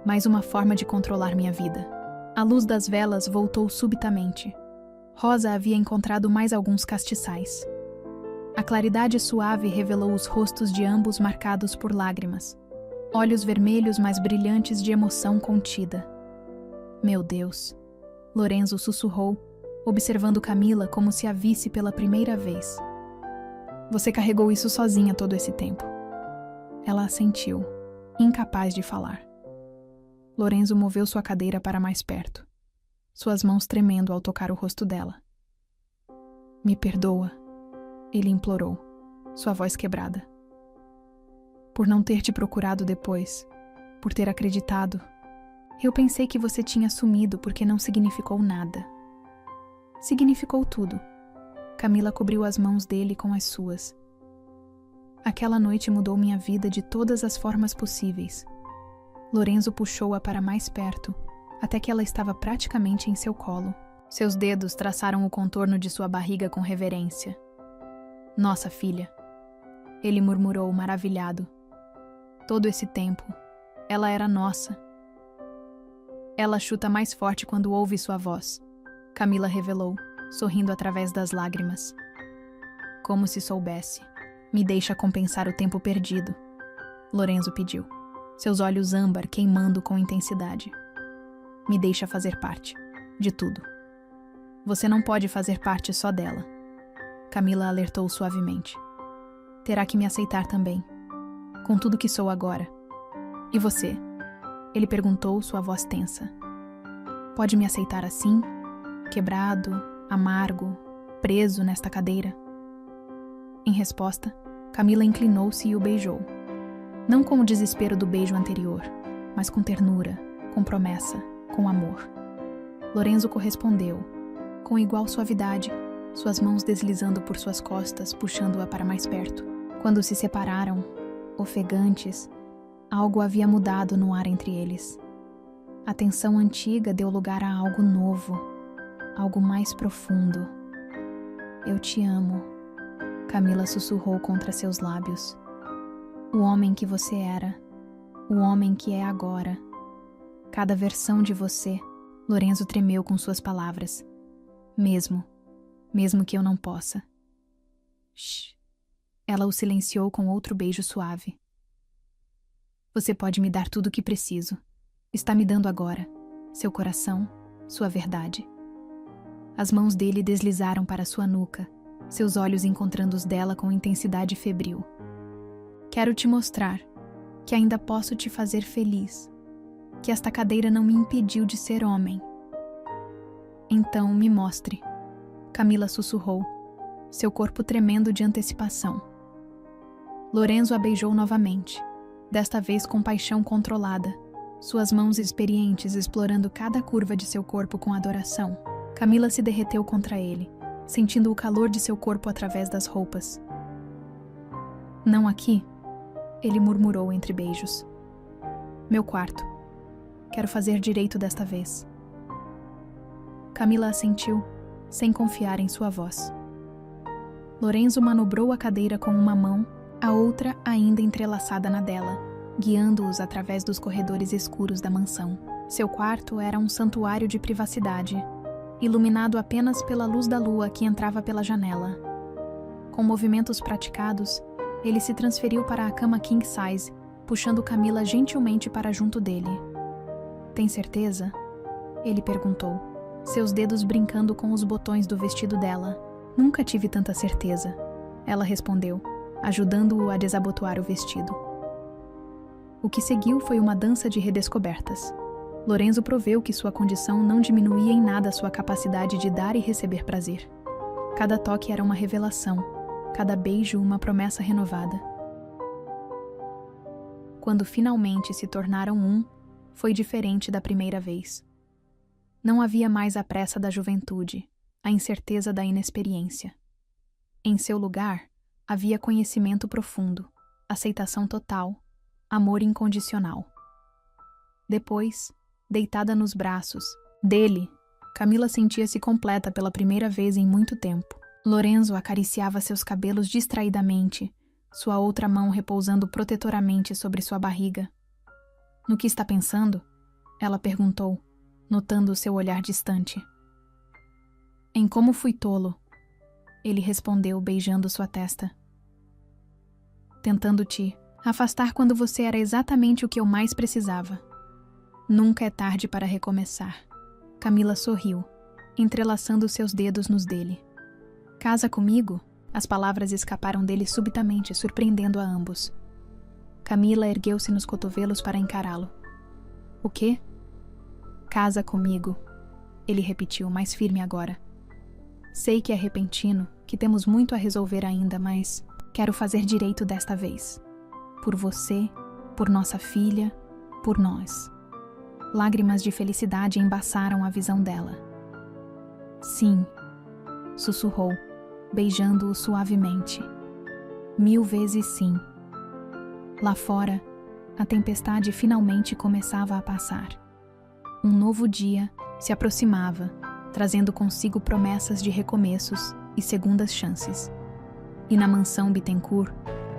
mais uma forma de controlar minha vida. A luz das velas voltou subitamente. Rosa havia encontrado mais alguns castiçais. A claridade suave revelou os rostos de ambos marcados por lágrimas, olhos vermelhos mais brilhantes de emoção contida. Meu Deus, Lorenzo sussurrou, observando Camila como se a visse pela primeira vez. Você carregou isso sozinha todo esse tempo. Ela assentiu, incapaz de falar. Lorenzo moveu sua cadeira para mais perto, suas mãos tremendo ao tocar o rosto dela. Me perdoa, ele implorou, sua voz quebrada. Por não ter te procurado depois, por ter acreditado. Eu pensei que você tinha sumido porque não significou nada. Significou tudo. Camila cobriu as mãos dele com as suas. Aquela noite mudou minha vida de todas as formas possíveis. Lorenzo puxou-a para mais perto, até que ela estava praticamente em seu colo. Seus dedos traçaram o contorno de sua barriga com reverência. Nossa filha, ele murmurou maravilhado. Todo esse tempo, ela era nossa. Ela chuta mais forte quando ouve sua voz, Camila revelou, sorrindo através das lágrimas. Como se soubesse. Me deixa compensar o tempo perdido, Lorenzo pediu, seus olhos âmbar queimando com intensidade. Me deixa fazer parte de tudo. Você não pode fazer parte só dela, Camila alertou suavemente. Terá que me aceitar também, com tudo que sou agora. E você? Ele perguntou, sua voz tensa. Pode me aceitar assim? Quebrado, amargo, preso nesta cadeira? Em resposta, Camila inclinou-se e o beijou. Não com o desespero do beijo anterior, mas com ternura, com promessa, com amor. Lorenzo correspondeu, com igual suavidade, suas mãos deslizando por suas costas, puxando-a para mais perto. Quando se separaram, ofegantes, algo havia mudado no ar entre eles. A tensão antiga deu lugar a algo novo, algo mais profundo. Eu te amo, Camila sussurrou contra seus lábios. O homem que você era, o homem que é agora. Cada versão de você, Lorenzo tremeu com suas palavras. Mesmo que eu não possa. Shh. Ela o silenciou com outro beijo suave. Você pode me dar tudo o que preciso. Está me dando agora. Seu coração, sua verdade. As mãos dele deslizaram para sua nuca, seus olhos encontrando os dela com intensidade febril. Quero te mostrar que ainda posso te fazer feliz, que esta cadeira não me impediu de ser homem. Então me mostre, Camila sussurrou, seu corpo tremendo de antecipação. Lorenzo a beijou novamente, desta vez com paixão controlada, suas mãos experientes explorando cada curva de seu corpo com adoração. Camila se derreteu contra ele, sentindo o calor de seu corpo através das roupas. Não aqui, ele murmurou entre beijos. Meu quarto. Quero fazer direito desta vez. Camila assentiu, sem confiar em sua voz. Lorenzo manobrou a cadeira com uma mão, a outra ainda entrelaçada na dela, guiando-os através dos corredores escuros da mansão. Seu quarto era um santuário de privacidade, iluminado apenas pela luz da lua que entrava pela janela. Com movimentos praticados, ele se transferiu para a cama king size, puxando Camila gentilmente para junto dele. Tem certeza? Ele perguntou, seus dedos brincando com os botões do vestido dela. Nunca tive tanta certeza, ela respondeu, ajudando-o a desabotoar o vestido. O que seguiu foi uma dança de redescobertas. Lorenzo proveu que sua condição não diminuía em nada sua capacidade de dar e receber prazer. Cada toque era uma revelação, cada beijo uma promessa renovada. Quando finalmente se tornaram um, foi diferente da primeira vez. Não havia mais a pressa da juventude, a incerteza da inexperiência. Em seu lugar, havia conhecimento profundo, aceitação total, amor incondicional. Depois, deitada nos braços dele, Camila sentia-se completa pela primeira vez em muito tempo. Lorenzo acariciava seus cabelos distraidamente, sua outra mão repousando protetoramente sobre sua barriga. No que está pensando? Ela perguntou, notando seu olhar distante. Em como fui tolo, ele respondeu beijando sua testa. Tentando te afastar quando você era exatamente o que eu mais precisava. Nunca é tarde para recomeçar. Camila sorriu, entrelaçando seus dedos nos dele. Casa comigo? As palavras escaparam dele subitamente, surpreendendo a ambos. Camila ergueu-se nos cotovelos para encará-lo. O quê? Casa comigo, ele repetiu, mais firme agora. Sei que é repentino, que temos muito a resolver ainda, mas quero fazer direito desta vez. Por você, por nossa filha, por nós. Lágrimas de felicidade embaçaram a visão dela. Sim, sussurrou, beijando-o suavemente. 1000 vezes sim. Lá fora, a tempestade finalmente começava a passar. Um novo dia se aproximava, trazendo consigo promessas de recomeços e segundas chances. E na mansão Bittencourt,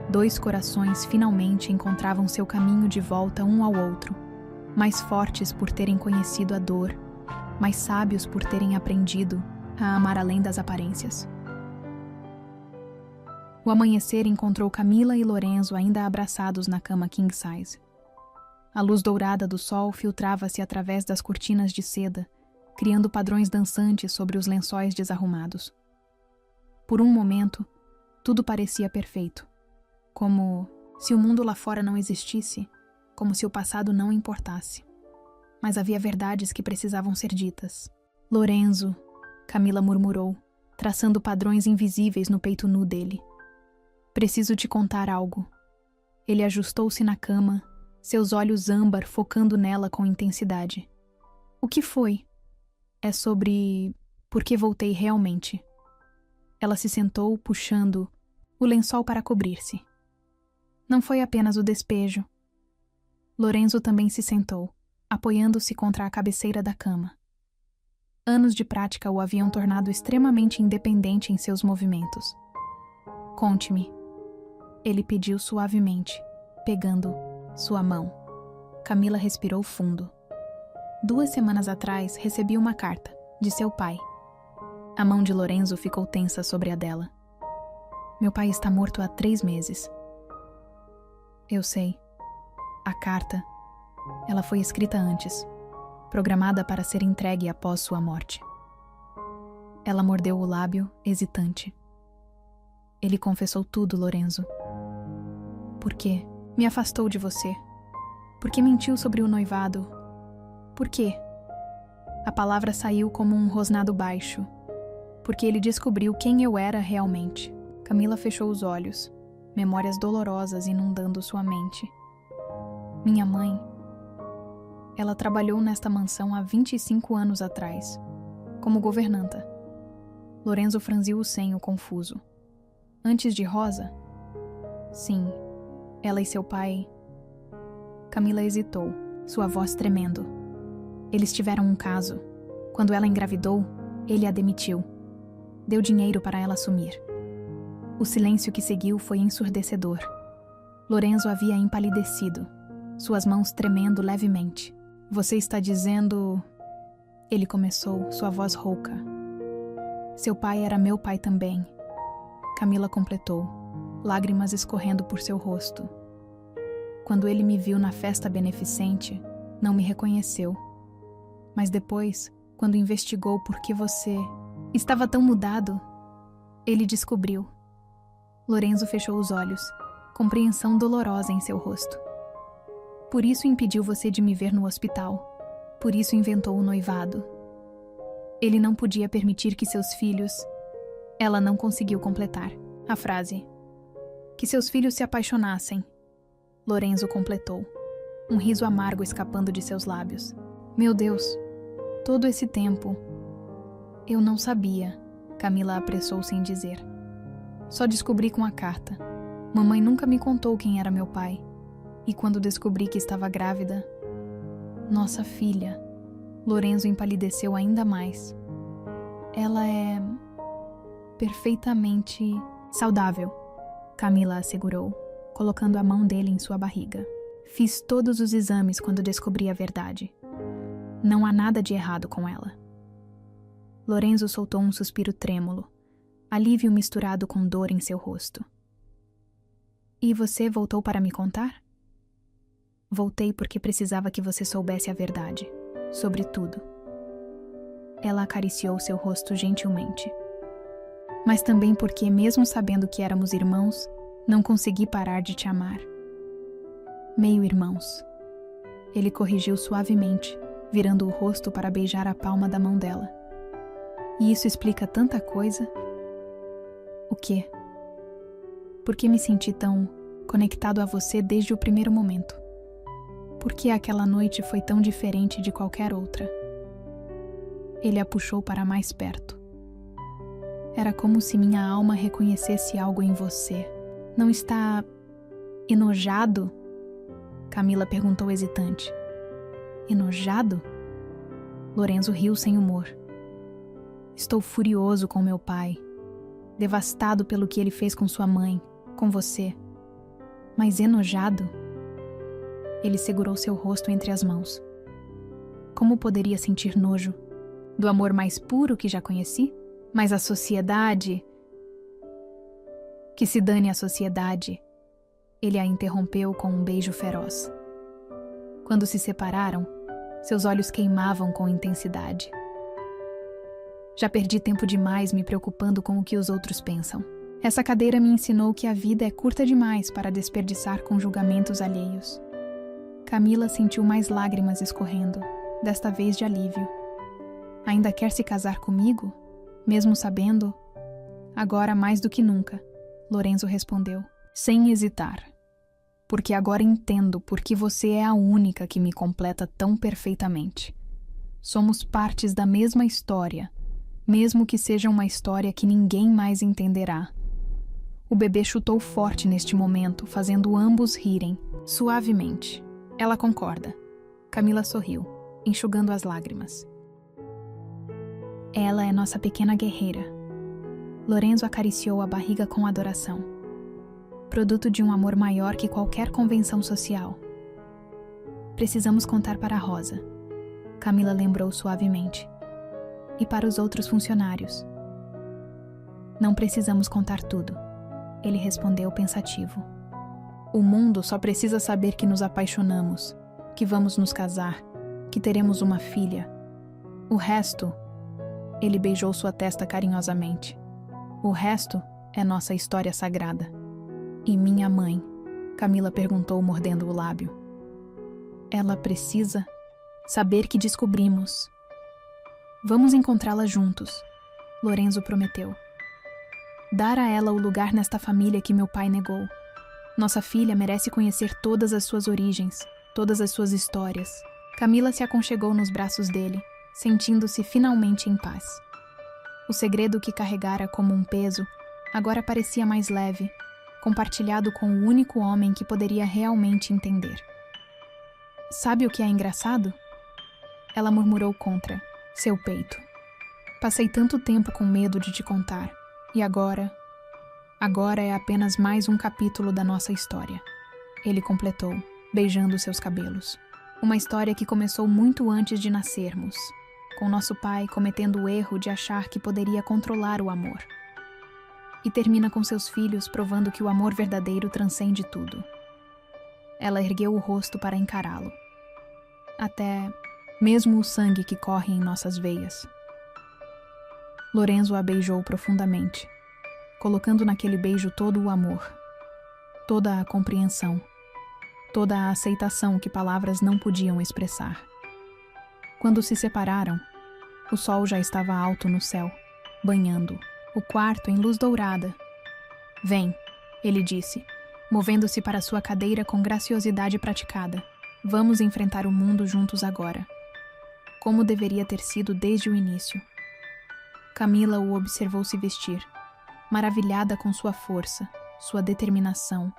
2 corações finalmente encontravam seu caminho de volta um ao outro, mais fortes por terem conhecido a dor, mais sábios por terem aprendido a amar além das aparências. O amanhecer encontrou Camila e Lorenzo ainda abraçados na cama king size. A luz dourada do sol filtrava-se através das cortinas de seda, criando padrões dançantes sobre os lençóis desarrumados. Por um momento, tudo parecia perfeito, como se o mundo lá fora não existisse, como se o passado não importasse. Mas havia verdades que precisavam ser ditas. Lorenzo, Camila murmurou, traçando padrões invisíveis no peito nu dele. Preciso te contar algo. Ele ajustou-se na cama, seus olhos âmbar focando nela com intensidade. O que foi? É sobre por que voltei realmente. Ela se sentou, puxando o lençol para cobrir-se. Não foi apenas o despejo. Lorenzo também se sentou, apoiando-se contra a cabeceira da cama. Anos de prática o haviam tornado extremamente independente em seus movimentos. Conte-me. Ele pediu suavemente, pegando sua mão. Camila respirou fundo. 2 semanas atrás, recebi uma carta, de seu pai. A mão de Lorenzo ficou tensa sobre a dela. Meu pai está morto há 3 meses. Eu sei. A carta, ela foi escrita antes, programada para ser entregue após sua morte. Ela mordeu o lábio, hesitante. Ele confessou tudo, Lorenzo. por quê? Me afastou de você. Por que mentiu sobre o noivado? Por quê? A palavra saiu como um rosnado baixo. Porque ele descobriu quem eu era realmente. Camila fechou os olhos, memórias dolorosas inundando sua mente. Minha mãe, ela trabalhou nesta mansão há 25 anos atrás, como governanta. Lorenzo franziu o senho confuso. Antes de Rosa? Sim, ela e seu pai. Camila hesitou, sua voz tremendo. Eles tiveram um caso. Quando ela engravidou, ele a demitiu. Deu dinheiro para ela assumir. O silêncio que seguiu foi ensurdecedor. Lorenzo havia empalidecido, suas mãos tremendo levemente. Você está dizendo... Ele começou, sua voz rouca. Seu pai era meu pai também. Camila completou, lágrimas escorrendo por seu rosto. Quando ele me viu na festa beneficente, não me reconheceu. Mas depois, quando investigou por que você estava tão mudado, ele descobriu. Lorenzo fechou os olhos, compreensão dolorosa em seu rosto. Por isso impediu você de me ver no hospital. Por isso inventou o noivado. Ele não podia permitir que seus filhos... Ela não conseguiu completar a frase. Que seus filhos se apaixonassem. Lorenzo completou, um riso amargo escapando de seus lábios. Meu Deus, todo esse tempo... Eu não sabia, Camila apressou-se em dizer. Só descobri com a carta. Mamãe nunca me contou quem era meu pai. E quando descobri que estava grávida... Nossa filha... Lorenzo empalideceu ainda mais. Ela é... perfeitamente saudável, Camila assegurou, colocando a mão dele em sua barriga. Fiz todos os exames quando descobri a verdade. Não há nada de errado com ela. Lorenzo soltou um suspiro trêmulo, alívio misturado com dor em seu rosto. E você voltou para me contar? Voltei porque precisava que você soubesse a verdade, sobre tudo. Ela acariciou seu rosto gentilmente. Mas também porque, mesmo sabendo que éramos irmãos, não consegui parar de te amar. Meio-irmãos. Ele corrigiu suavemente, virando o rosto para beijar a palma da mão dela. E isso explica tanta coisa. O quê? Por que me senti tão conectado a você desde o primeiro momento? Por que aquela noite foi tão diferente de qualquer outra? Ele a puxou para mais perto. Era como se minha alma reconhecesse algo em você. Não está enojado? Camila perguntou hesitante. Enojado? Lorenzo riu sem humor. Estou furioso com meu pai, devastado pelo que ele fez com sua mãe, com você. Mas enojado? Ele segurou seu rosto entre as mãos. Como poderia sentir nojo? Do amor mais puro que já conheci? Mas a sociedade... Que se dane a sociedade. Ele a interrompeu com um beijo feroz. Quando se separaram, seus olhos queimavam com intensidade. Já perdi tempo demais me preocupando com o que os outros pensam. Essa cadeira me ensinou que a vida é curta demais para desperdiçar com julgamentos alheios. Camila sentiu mais lágrimas escorrendo, desta vez de alívio. Ainda quer se casar comigo? Mesmo sabendo? Agora mais do que nunca, Lorenzo respondeu, sem hesitar. Porque agora entendo por que você é a única que me completa tão perfeitamente. Somos partes da mesma história, mesmo que seja uma história que ninguém mais entenderá. O bebê chutou forte neste momento, fazendo ambos rirem, suavemente. Ela concorda. Camila sorriu, enxugando as lágrimas. Ela é nossa pequena guerreira. Lorenzo acariciou a barriga com adoração. Produto de um amor maior que qualquer convenção social. Precisamos contar para Rosa. Camila lembrou suavemente. E para os outros funcionários. Não precisamos contar tudo. Ele respondeu pensativo. O mundo só precisa saber que nos apaixonamos, que vamos nos casar, que teremos uma filha. O resto... Ele beijou sua testa carinhosamente. O resto é nossa história sagrada. E minha mãe. Camila perguntou, mordendo o lábio. Ela precisa saber que descobrimos. Vamos encontrá-la juntos, Lorenzo prometeu. Dar a ela o lugar nesta família que meu pai negou. Nossa filha merece conhecer todas as suas origens, todas as suas histórias. Camila se aconchegou nos braços dele, sentindo-se finalmente em paz. O segredo que carregara como um peso agora parecia mais leve, compartilhado com o único homem que poderia realmente entender. Sabe o que é engraçado? Ela murmurou contra seu peito. Passei tanto tempo com medo de te contar, e agora é apenas mais um capítulo da nossa história. Ele completou, beijando seus cabelos. Uma história que começou muito antes de nascermos, com nosso pai cometendo o erro de achar que poderia controlar o amor. E termina com seus filhos provando que o amor verdadeiro transcende tudo. Ela ergueu o rosto para encará-lo. Até mesmo o sangue que corre em nossas veias. Lorenzo a beijou profundamente, colocando naquele beijo todo o amor, toda a compreensão, toda a aceitação que palavras não podiam expressar. Quando se separaram, o sol já estava alto no céu, banhando o quarto em luz dourada. Vem, ele disse, movendo-se para sua cadeira com graciosidade praticada. Vamos enfrentar o mundo juntos agora. Como deveria ter sido desde o início. Camila o observou se vestir, maravilhada com sua força, sua determinação,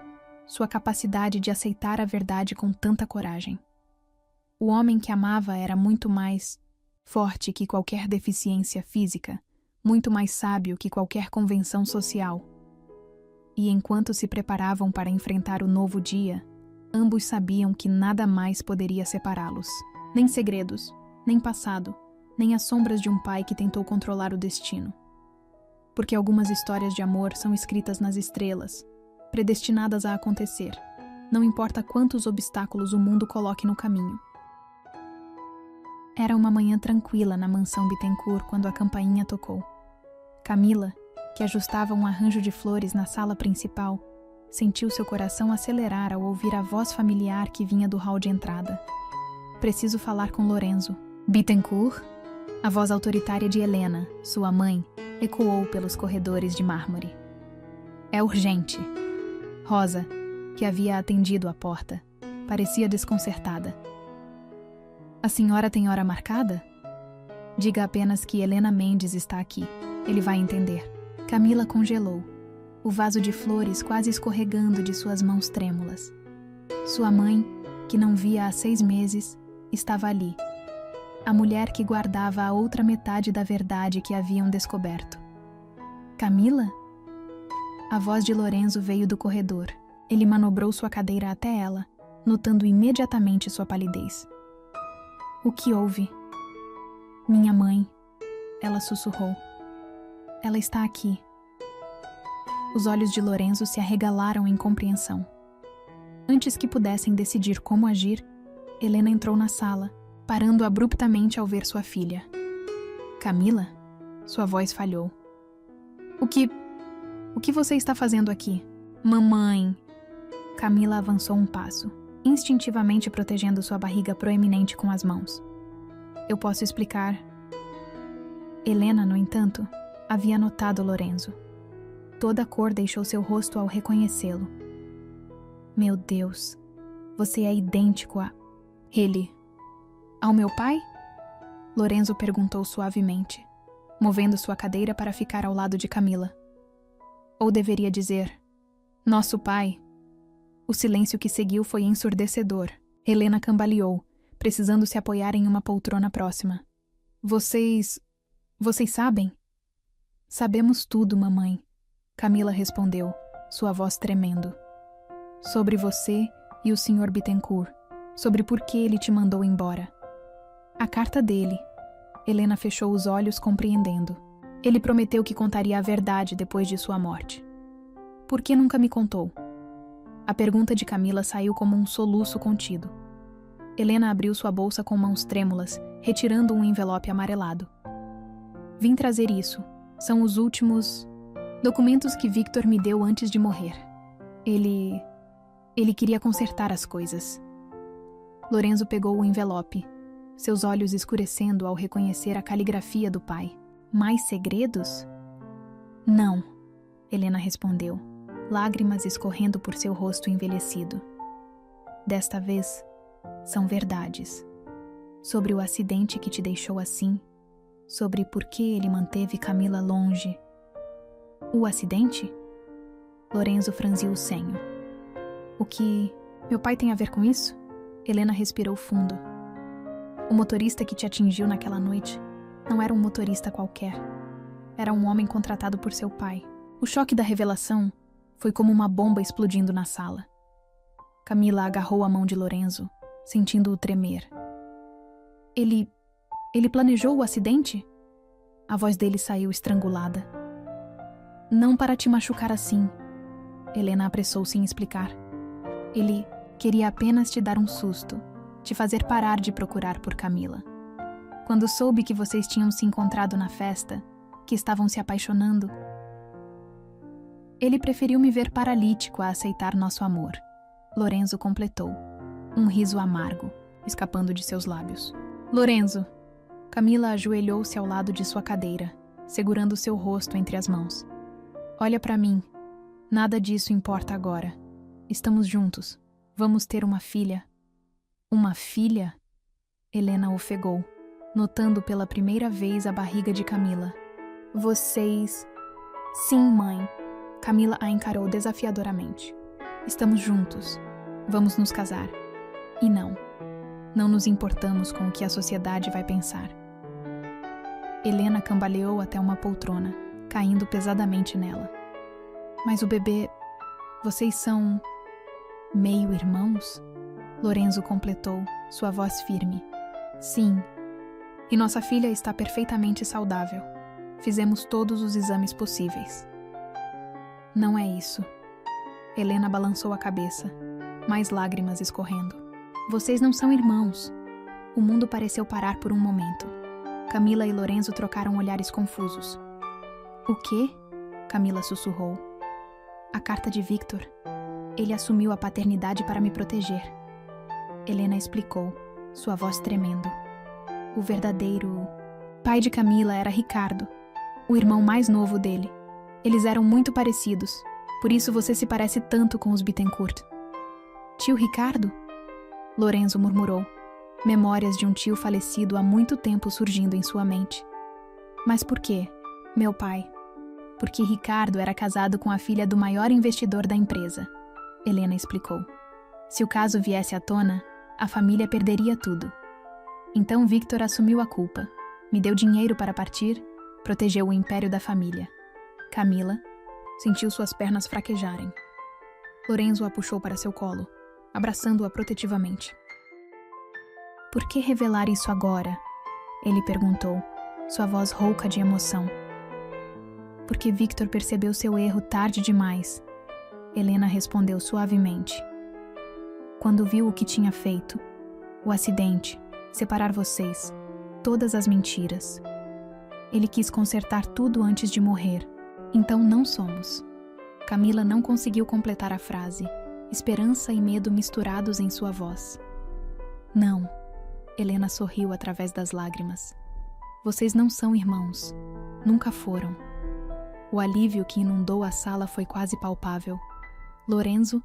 sua capacidade de aceitar a verdade com tanta coragem. O homem que amava era muito mais forte que qualquer deficiência física, muito mais sábio que qualquer convenção social. E enquanto se preparavam para enfrentar o novo dia, ambos sabiam que nada mais poderia separá-los. Nem segredos, nem passado, nem as sombras de um pai que tentou controlar o destino. Porque algumas histórias de amor são escritas nas estrelas, predestinadas a acontecer, não importa quantos obstáculos o mundo coloque no caminho. Era uma manhã tranquila na mansão Bittencourt quando a campainha tocou. Camila, que ajustava um arranjo de flores na sala principal, sentiu seu coração acelerar ao ouvir a voz familiar que vinha do hall de entrada. Preciso falar com Lorenzo. Bittencourt? A voz autoritária de Helena, sua mãe, ecoou pelos corredores de mármore. É urgente. Rosa, que havia atendido a porta, parecia desconcertada. A senhora tem hora marcada? Diga apenas que Helena Mendes está aqui. Ele vai entender. Camila congelou, o vaso de flores quase escorregando de suas mãos trêmulas. Sua mãe, que não via há 6 meses, estava ali. A mulher que guardava a outra metade da verdade que haviam descoberto. Camila? A voz de Lorenzo veio do corredor. Ele manobrou sua cadeira até ela, notando imediatamente sua palidez. O que houve? Minha mãe, ela sussurrou. Ela está aqui. Os olhos de Lorenzo se arregalaram em compreensão. Antes que pudessem decidir como agir, Helena entrou na sala, parando abruptamente ao ver sua filha. Camila? Sua voz falhou. O que você está fazendo aqui? Mamãe! Camila avançou um passo, instintivamente protegendo sua barriga proeminente com as mãos. Eu posso explicar. Helena, no entanto, havia notado Lorenzo. Toda a cor deixou seu rosto ao reconhecê-lo. Meu Deus, você é idêntico a... Ele. Ao meu pai? Lorenzo perguntou suavemente, movendo sua cadeira para ficar ao lado de Camila. Ou deveria dizer, nosso pai. O silêncio que seguiu foi ensurdecedor. Helena cambaleou, precisando se apoiar em uma poltrona próxima. Vocês sabem? Sabemos tudo, mamãe. Camila respondeu, sua voz tremendo. Sobre você e o Sr. Bittencourt, sobre por que ele te mandou embora. A carta dele. Helena fechou os olhos compreendendo. Ele prometeu que contaria a verdade depois de sua morte. Por que nunca me contou? A pergunta de Camila saiu como um soluço contido. Helena abriu sua bolsa com mãos trêmulas, retirando um envelope amarelado. Vim trazer isso. São os últimos documentos que Victor me deu antes de morrer. Ele Ele queria consertar as coisas. Lorenzo pegou o envelope, seus olhos escurecendo ao reconhecer a caligrafia do pai. Mais segredos? Não, Helena respondeu, lágrimas escorrendo por seu rosto envelhecido. Desta vez, são verdades. Sobre o acidente que te deixou assim, sobre por que ele manteve Camila longe. O acidente? Lorenzo franziu o senho. O que meu pai tem a ver com isso? Helena respirou fundo. O motorista que te atingiu naquela noite não era um motorista qualquer. Era um homem contratado por seu pai. O choque da revelação foi como uma bomba explodindo na sala. Camila agarrou a mão de Lorenzo, sentindo-o tremer. Ele planejou o acidente? A voz dele saiu estrangulada. Não para te machucar assim. Helena apressou-se em explicar. Ele queria apenas te dar um susto, te fazer parar de procurar por Camila. Quando soube que vocês tinham se encontrado na festa, que estavam se apaixonando, ele preferiu me ver paralítico a aceitar nosso amor. Lorenzo completou, um riso amargo, escapando de seus lábios. Lorenzo! Camila ajoelhou-se ao lado de sua cadeira, segurando seu rosto entre as mãos. Olha para mim. Nada disso importa agora. Estamos juntos. Vamos ter uma filha. Uma filha? Helena ofegou, notando pela primeira vez a barriga de Camila. Vocês... Sim, mãe. Camila a encarou desafiadoramente. Estamos juntos. Vamos nos casar. E não nos importamos com o que a sociedade vai pensar. Helena cambaleou até uma poltrona, caindo pesadamente nela. Mas o bebê... Vocês são... meio-irmãos? Lorenzo completou, sua voz firme. Sim. E nossa filha está perfeitamente saudável. Fizemos todos os exames possíveis. Não é isso. Helena balançou a cabeça, mais lágrimas escorrendo. Vocês não são irmãos. O mundo pareceu parar por um momento. Camila e Lorenzo trocaram olhares confusos. O quê? Camila sussurrou. A carta de Victor. Ele assumiu a paternidade para me proteger. Helena explicou, sua voz tremendo. O verdadeiro pai de Camila era Ricardo, o irmão mais novo dele. Eles eram muito parecidos, por isso você se parece tanto com os Bittencourt. Tio Ricardo? Lorenzo murmurou, memórias de um tio falecido há muito tempo surgindo em sua mente. Mas por quê, meu pai? Porque Ricardo era casado com a filha do maior investidor da empresa. Helena explicou. Se o caso viesse à tona, a família perderia tudo. Então Victor assumiu a culpa, me deu dinheiro para partir, protegeu o império da família. Camila sentiu suas pernas fraquejarem. Lorenzo a puxou para seu colo, abraçando-a protetivamente. Por que revelar isso agora? Ele perguntou, sua voz rouca de emoção. Porque Victor percebeu seu erro tarde demais. Helena respondeu suavemente. Quando viu o que tinha feito, o acidente, separar vocês, todas as mentiras. Ele quis consertar tudo antes de morrer. Então não somos. Camila não conseguiu completar a frase, esperança e medo misturados em sua voz. Não. Helena sorriu através das lágrimas. Vocês não são irmãos. Nunca foram. O alívio que inundou a sala foi quase palpável. Lorenzo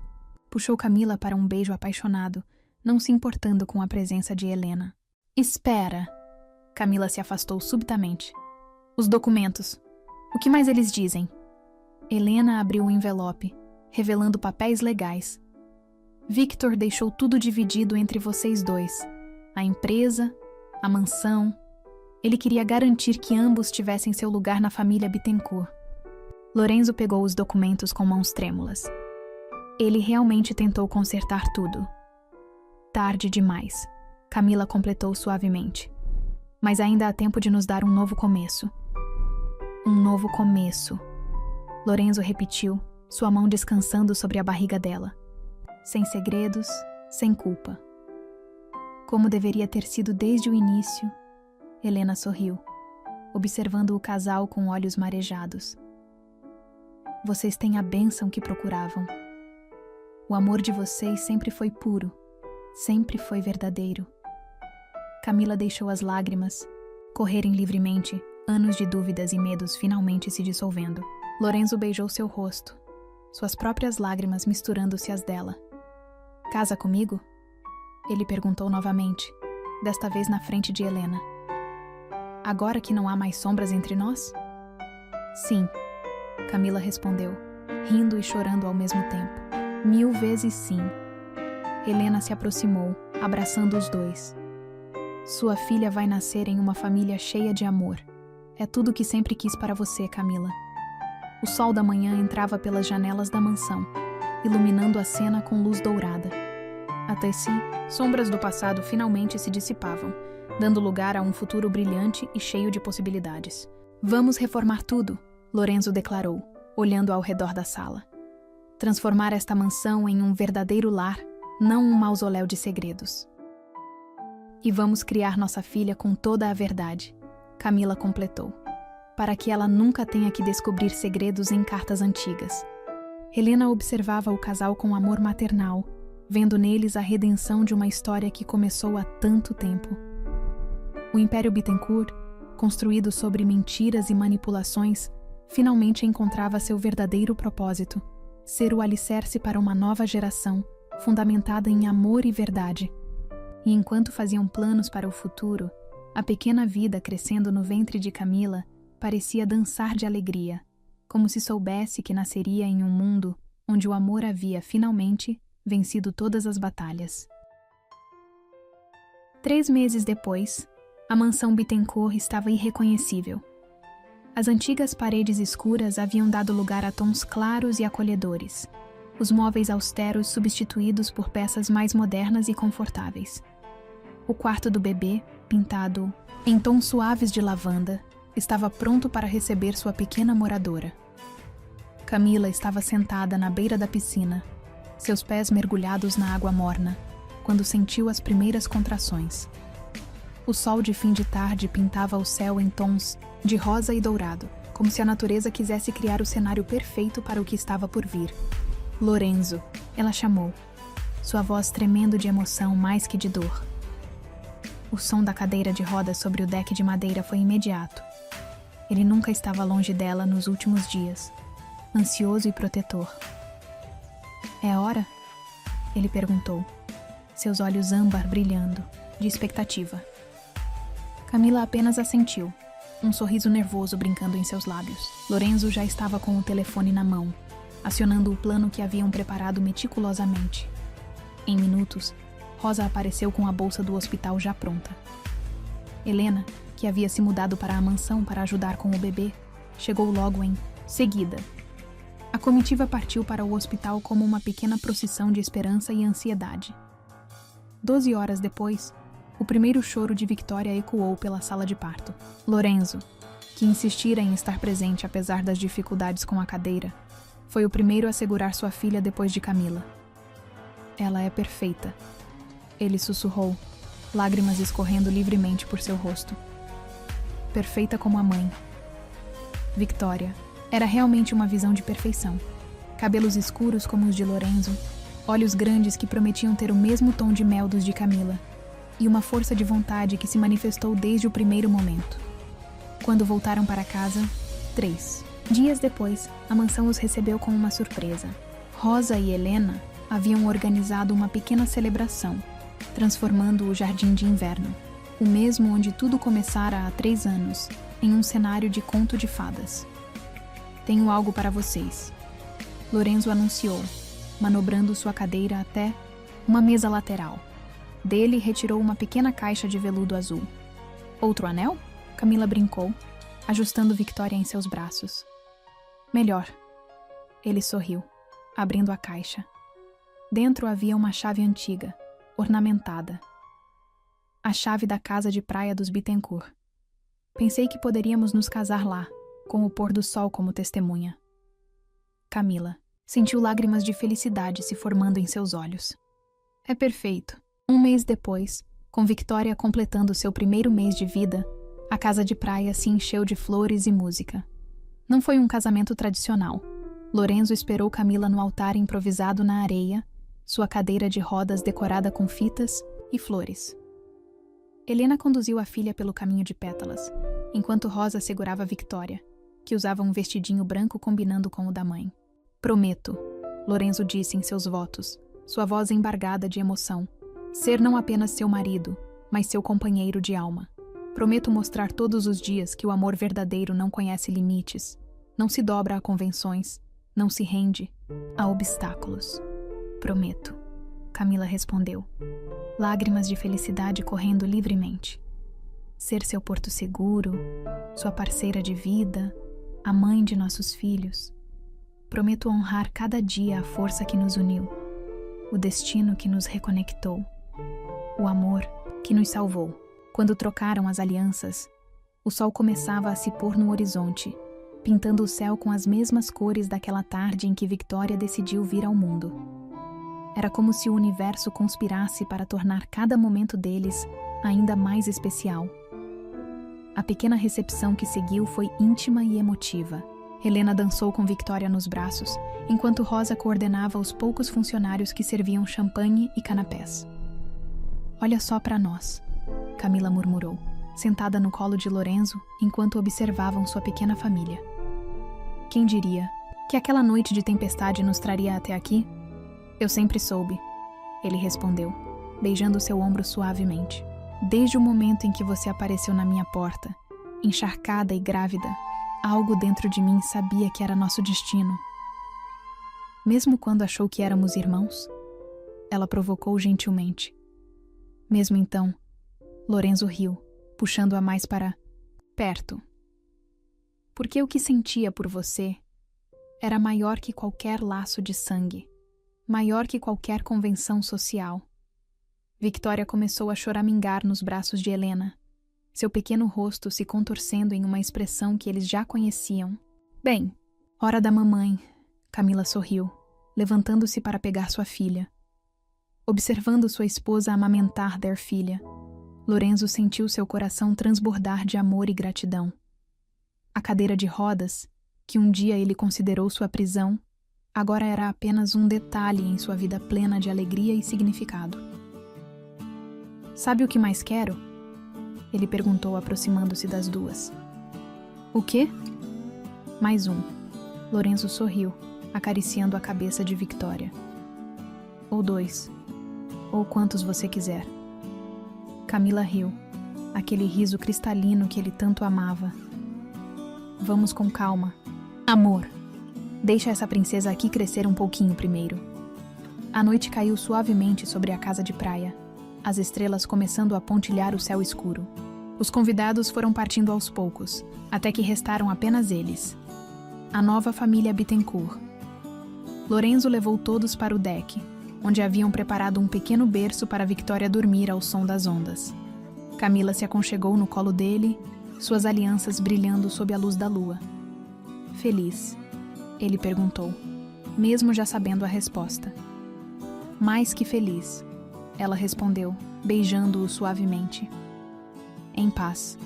puxou Camila para um beijo apaixonado, não se importando com a presença de Helena. Espera! Camila se afastou subitamente. Os documentos. O que mais eles dizem? Helena abriu o envelope, revelando papéis legais. Victor deixou tudo dividido entre vocês dois. A empresa, a mansão. Ele queria garantir que ambos tivessem seu lugar na família Bittencourt. Lorenzo pegou os documentos com mãos trêmulas. Ele realmente tentou consertar tudo. Tarde demais, Camila completou suavemente. Mas ainda há tempo de nos dar um novo começo. Um novo começo. Lorenzo repetiu, sua mão descansando sobre a barriga dela. Sem segredos, sem culpa. Como deveria ter sido desde o início, Helena sorriu, observando o casal com olhos marejados. Vocês têm a bênção que procuravam. O amor de vocês sempre foi puro, sempre foi verdadeiro. Camila deixou as lágrimas correrem livremente, anos de dúvidas e medos finalmente se dissolvendo. Lorenzo beijou seu rosto, suas próprias lágrimas misturando-se às dela. Casa comigo? Ele perguntou novamente, desta vez na frente de Helena. Agora que não há mais sombras entre nós? Sim, Camila respondeu, rindo e chorando ao mesmo tempo. 1000 vezes sim. Helena se aproximou, abraçando os dois. Sua filha vai nascer em uma família cheia de amor. É tudo o que sempre quis para você, Camila. O sol da manhã entrava pelas janelas da mansão, iluminando a cena com luz dourada. Até si, sombras do passado finalmente se dissipavam, dando lugar a um futuro brilhante e cheio de possibilidades. Vamos reformar tudo, Lorenzo declarou, olhando ao redor da sala. Transformar esta mansão em um verdadeiro lar, não um mausoléu de segredos. E vamos criar nossa filha com toda a verdade, Camila completou, para que ela nunca tenha que descobrir segredos em cartas antigas. Helena observava o casal com amor maternal, vendo neles a redenção de uma história que começou há tanto tempo. O Império Bittencourt, construído sobre mentiras e manipulações, finalmente encontrava seu verdadeiro propósito: ser o alicerce para uma nova geração, fundamentada em amor e verdade. E enquanto faziam planos para o futuro, a pequena vida crescendo no ventre de Camila parecia dançar de alegria, como se soubesse que nasceria em um mundo onde o amor havia, finalmente, vencido todas as batalhas. 3 meses depois, a mansão Bittencourt estava irreconhecível. As antigas paredes escuras haviam dado lugar a tons claros e acolhedores, os móveis austeros substituídos por peças mais modernas e confortáveis. O quarto do bebê, pintado em tons suaves de lavanda, estava pronto para receber sua pequena moradora. Camila estava sentada na beira da piscina, seus pés mergulhados na água morna, quando sentiu as primeiras contrações. O sol de fim de tarde pintava o céu em tons de rosa e dourado, como se a natureza quisesse criar o cenário perfeito para o que estava por vir. Lorenzo, ela chamou, sua voz tremendo de emoção mais que de dor. O som da cadeira de rodas sobre o deck de madeira foi imediato. Ele nunca estava longe dela nos últimos dias, ansioso e protetor. É hora? Ele perguntou, seus olhos âmbar brilhando, de expectativa. Camila apenas assentiu, um sorriso nervoso brincando em seus lábios. Lorenzo já estava com o telefone na mão, acionando o plano que haviam preparado meticulosamente. Em minutos, Rosa apareceu com a bolsa do hospital já pronta. Helena, que havia se mudado para a mansão para ajudar com o bebê, chegou logo em seguida. A comitiva partiu para o hospital como uma pequena procissão de esperança e ansiedade. 12 horas depois, o primeiro choro de Victoria ecoou pela sala de parto. Lorenzo, que insistira em estar presente apesar das dificuldades com a cadeira, foi o primeiro a segurar sua filha depois de Camila. Ela é perfeita, ele sussurrou, lágrimas escorrendo livremente por seu rosto. Perfeita como a mãe. Victoria era realmente uma visão de perfeição. Cabelos escuros como os de Lorenzo, olhos grandes que prometiam ter o mesmo tom de mel dos de Camila, e uma força de vontade que se manifestou desde o primeiro momento. Quando voltaram para casa, 3 dias depois, a mansão os recebeu com uma surpresa. Rosa e Helena haviam organizado uma pequena celebração, transformando o jardim de inverno, o mesmo onde tudo começara há 3 anos, em um cenário de conto de fadas. Tenho algo para vocês, Lorenzo anunciou, manobrando sua cadeira até uma mesa lateral. Dele retirou uma pequena caixa de veludo azul. Outro anel? Camila brincou, ajustando Victoria em seus braços. Melhor. Ele sorriu, abrindo a caixa. Dentro havia uma chave antiga, ornamentada. A chave da casa de praia dos Bittencourt. Pensei que poderíamos nos casar lá, com o pôr do sol como testemunha. Camila sentiu lágrimas de felicidade se formando em seus olhos. É perfeito. 1 mês depois, com Victoria completando seu primeiro mês de vida, a casa de praia se encheu de flores e música. Não foi um casamento tradicional. Lorenzo esperou Camila no altar improvisado na areia sua cadeira de rodas decorada com fitas e flores. Helena conduziu a filha pelo caminho de pétalas, enquanto Rosa segurava Victoria, que usava um vestidinho branco combinando com o da mãe. Prometo, Lorenzo disse em seus votos, sua voz embargada de emoção, ser não apenas seu marido, mas seu companheiro de alma. Prometo mostrar todos os dias que o amor verdadeiro não conhece limites, não se dobra a convenções, não se rende a obstáculos. Prometo, Camila respondeu, lágrimas de felicidade correndo livremente. Ser seu porto seguro, sua parceira de vida, a mãe de nossos filhos. Prometo honrar cada dia a força que nos uniu, o destino que nos reconectou, o amor que nos salvou. Quando trocaram as alianças, o sol começava a se pôr no horizonte, pintando o céu com as mesmas cores daquela tarde em que Victoria decidiu vir ao mundo. Era como se o universo conspirasse para tornar cada momento deles ainda mais especial. A pequena recepção que seguiu foi íntima e emotiva. Helena dançou com Victoria nos braços, enquanto Rosa coordenava os poucos funcionários que serviam champanhe e canapés. Olha só para nós, Camila murmurou, sentada no colo de Lorenzo enquanto observavam sua pequena família. Quem diria que aquela noite de tempestade nos traria até aqui? Eu sempre soube, ele respondeu, beijando seu ombro suavemente. Desde o momento em que você apareceu na minha porta, encharcada e grávida, algo dentro de mim sabia que era nosso destino. Mesmo quando achou que éramos irmãos? Ela provocou gentilmente. Mesmo então, Lorenzo riu, puxando-a mais para perto. Porque o que sentia por você era maior que qualquer laço de sangue, maior que qualquer convenção social. Victoria começou a choramingar nos braços de Helena, seu pequeno rosto se contorcendo em uma expressão que eles já conheciam. Bem, hora da mamãe, Camila sorriu, levantando-se para pegar sua filha. Observando sua esposa amamentar der filha, Lorenzo sentiu seu coração transbordar de amor e gratidão. A cadeira de rodas, que um dia ele considerou sua prisão, agora era apenas um detalhe em sua vida plena de alegria e significado. Sabe o que mais quero? Ele perguntou, aproximando-se das duas. O quê? Mais um. Lorenzo sorriu, acariciando a cabeça de Victoria. Ou 2. Ou quantos você quiser. Camila riu, aquele riso cristalino que ele tanto amava. Vamos com calma. Amor, deixa essa princesa aqui crescer um pouquinho primeiro. A noite caiu suavemente sobre a casa de praia, as estrelas começando a pontilhar o céu escuro. Os convidados foram partindo aos poucos, até que restaram apenas eles. A nova família Bittencourt. Lorenzo levou todos para o deck, onde haviam preparado um pequeno berço para Victoria dormir ao som das ondas. Camila se aconchegou no colo dele, suas alianças brilhando sob a luz da lua. Feliz? Ele perguntou, mesmo já sabendo a resposta. Mais que feliz, ela respondeu, beijando-o suavemente. Em paz.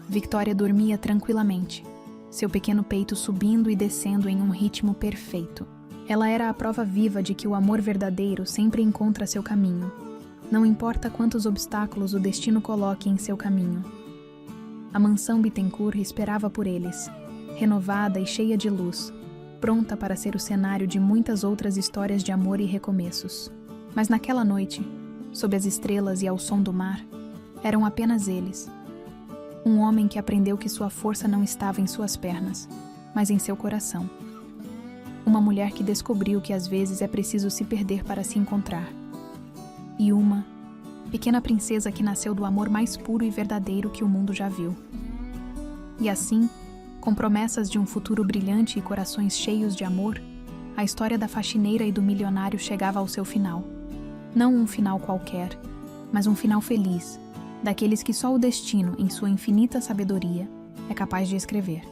Victoria dormia tranquilamente, seu pequeno peito subindo e descendo em um ritmo perfeito. Ela era a prova viva de que o amor verdadeiro sempre encontra seu caminho, não importa quantos obstáculos o destino coloque em seu caminho. A mansão Bittencourt esperava por eles, renovada e cheia de luz, pronta para ser o cenário de muitas outras histórias de amor e recomeços. Mas naquela noite, sob as estrelas e ao som do mar, eram apenas eles. Um homem que aprendeu que sua força não estava em suas pernas, mas em seu coração. Uma mulher que descobriu que às vezes é preciso se perder para se encontrar. E uma pequena princesa que nasceu do amor mais puro e verdadeiro que o mundo já viu. E assim, com promessas de um futuro brilhante e corações cheios de amor, a história da faxineira e do milionário chegava ao seu final. Não um final qualquer, mas um final feliz, daqueles que só o destino, em sua infinita sabedoria, é capaz de escrever.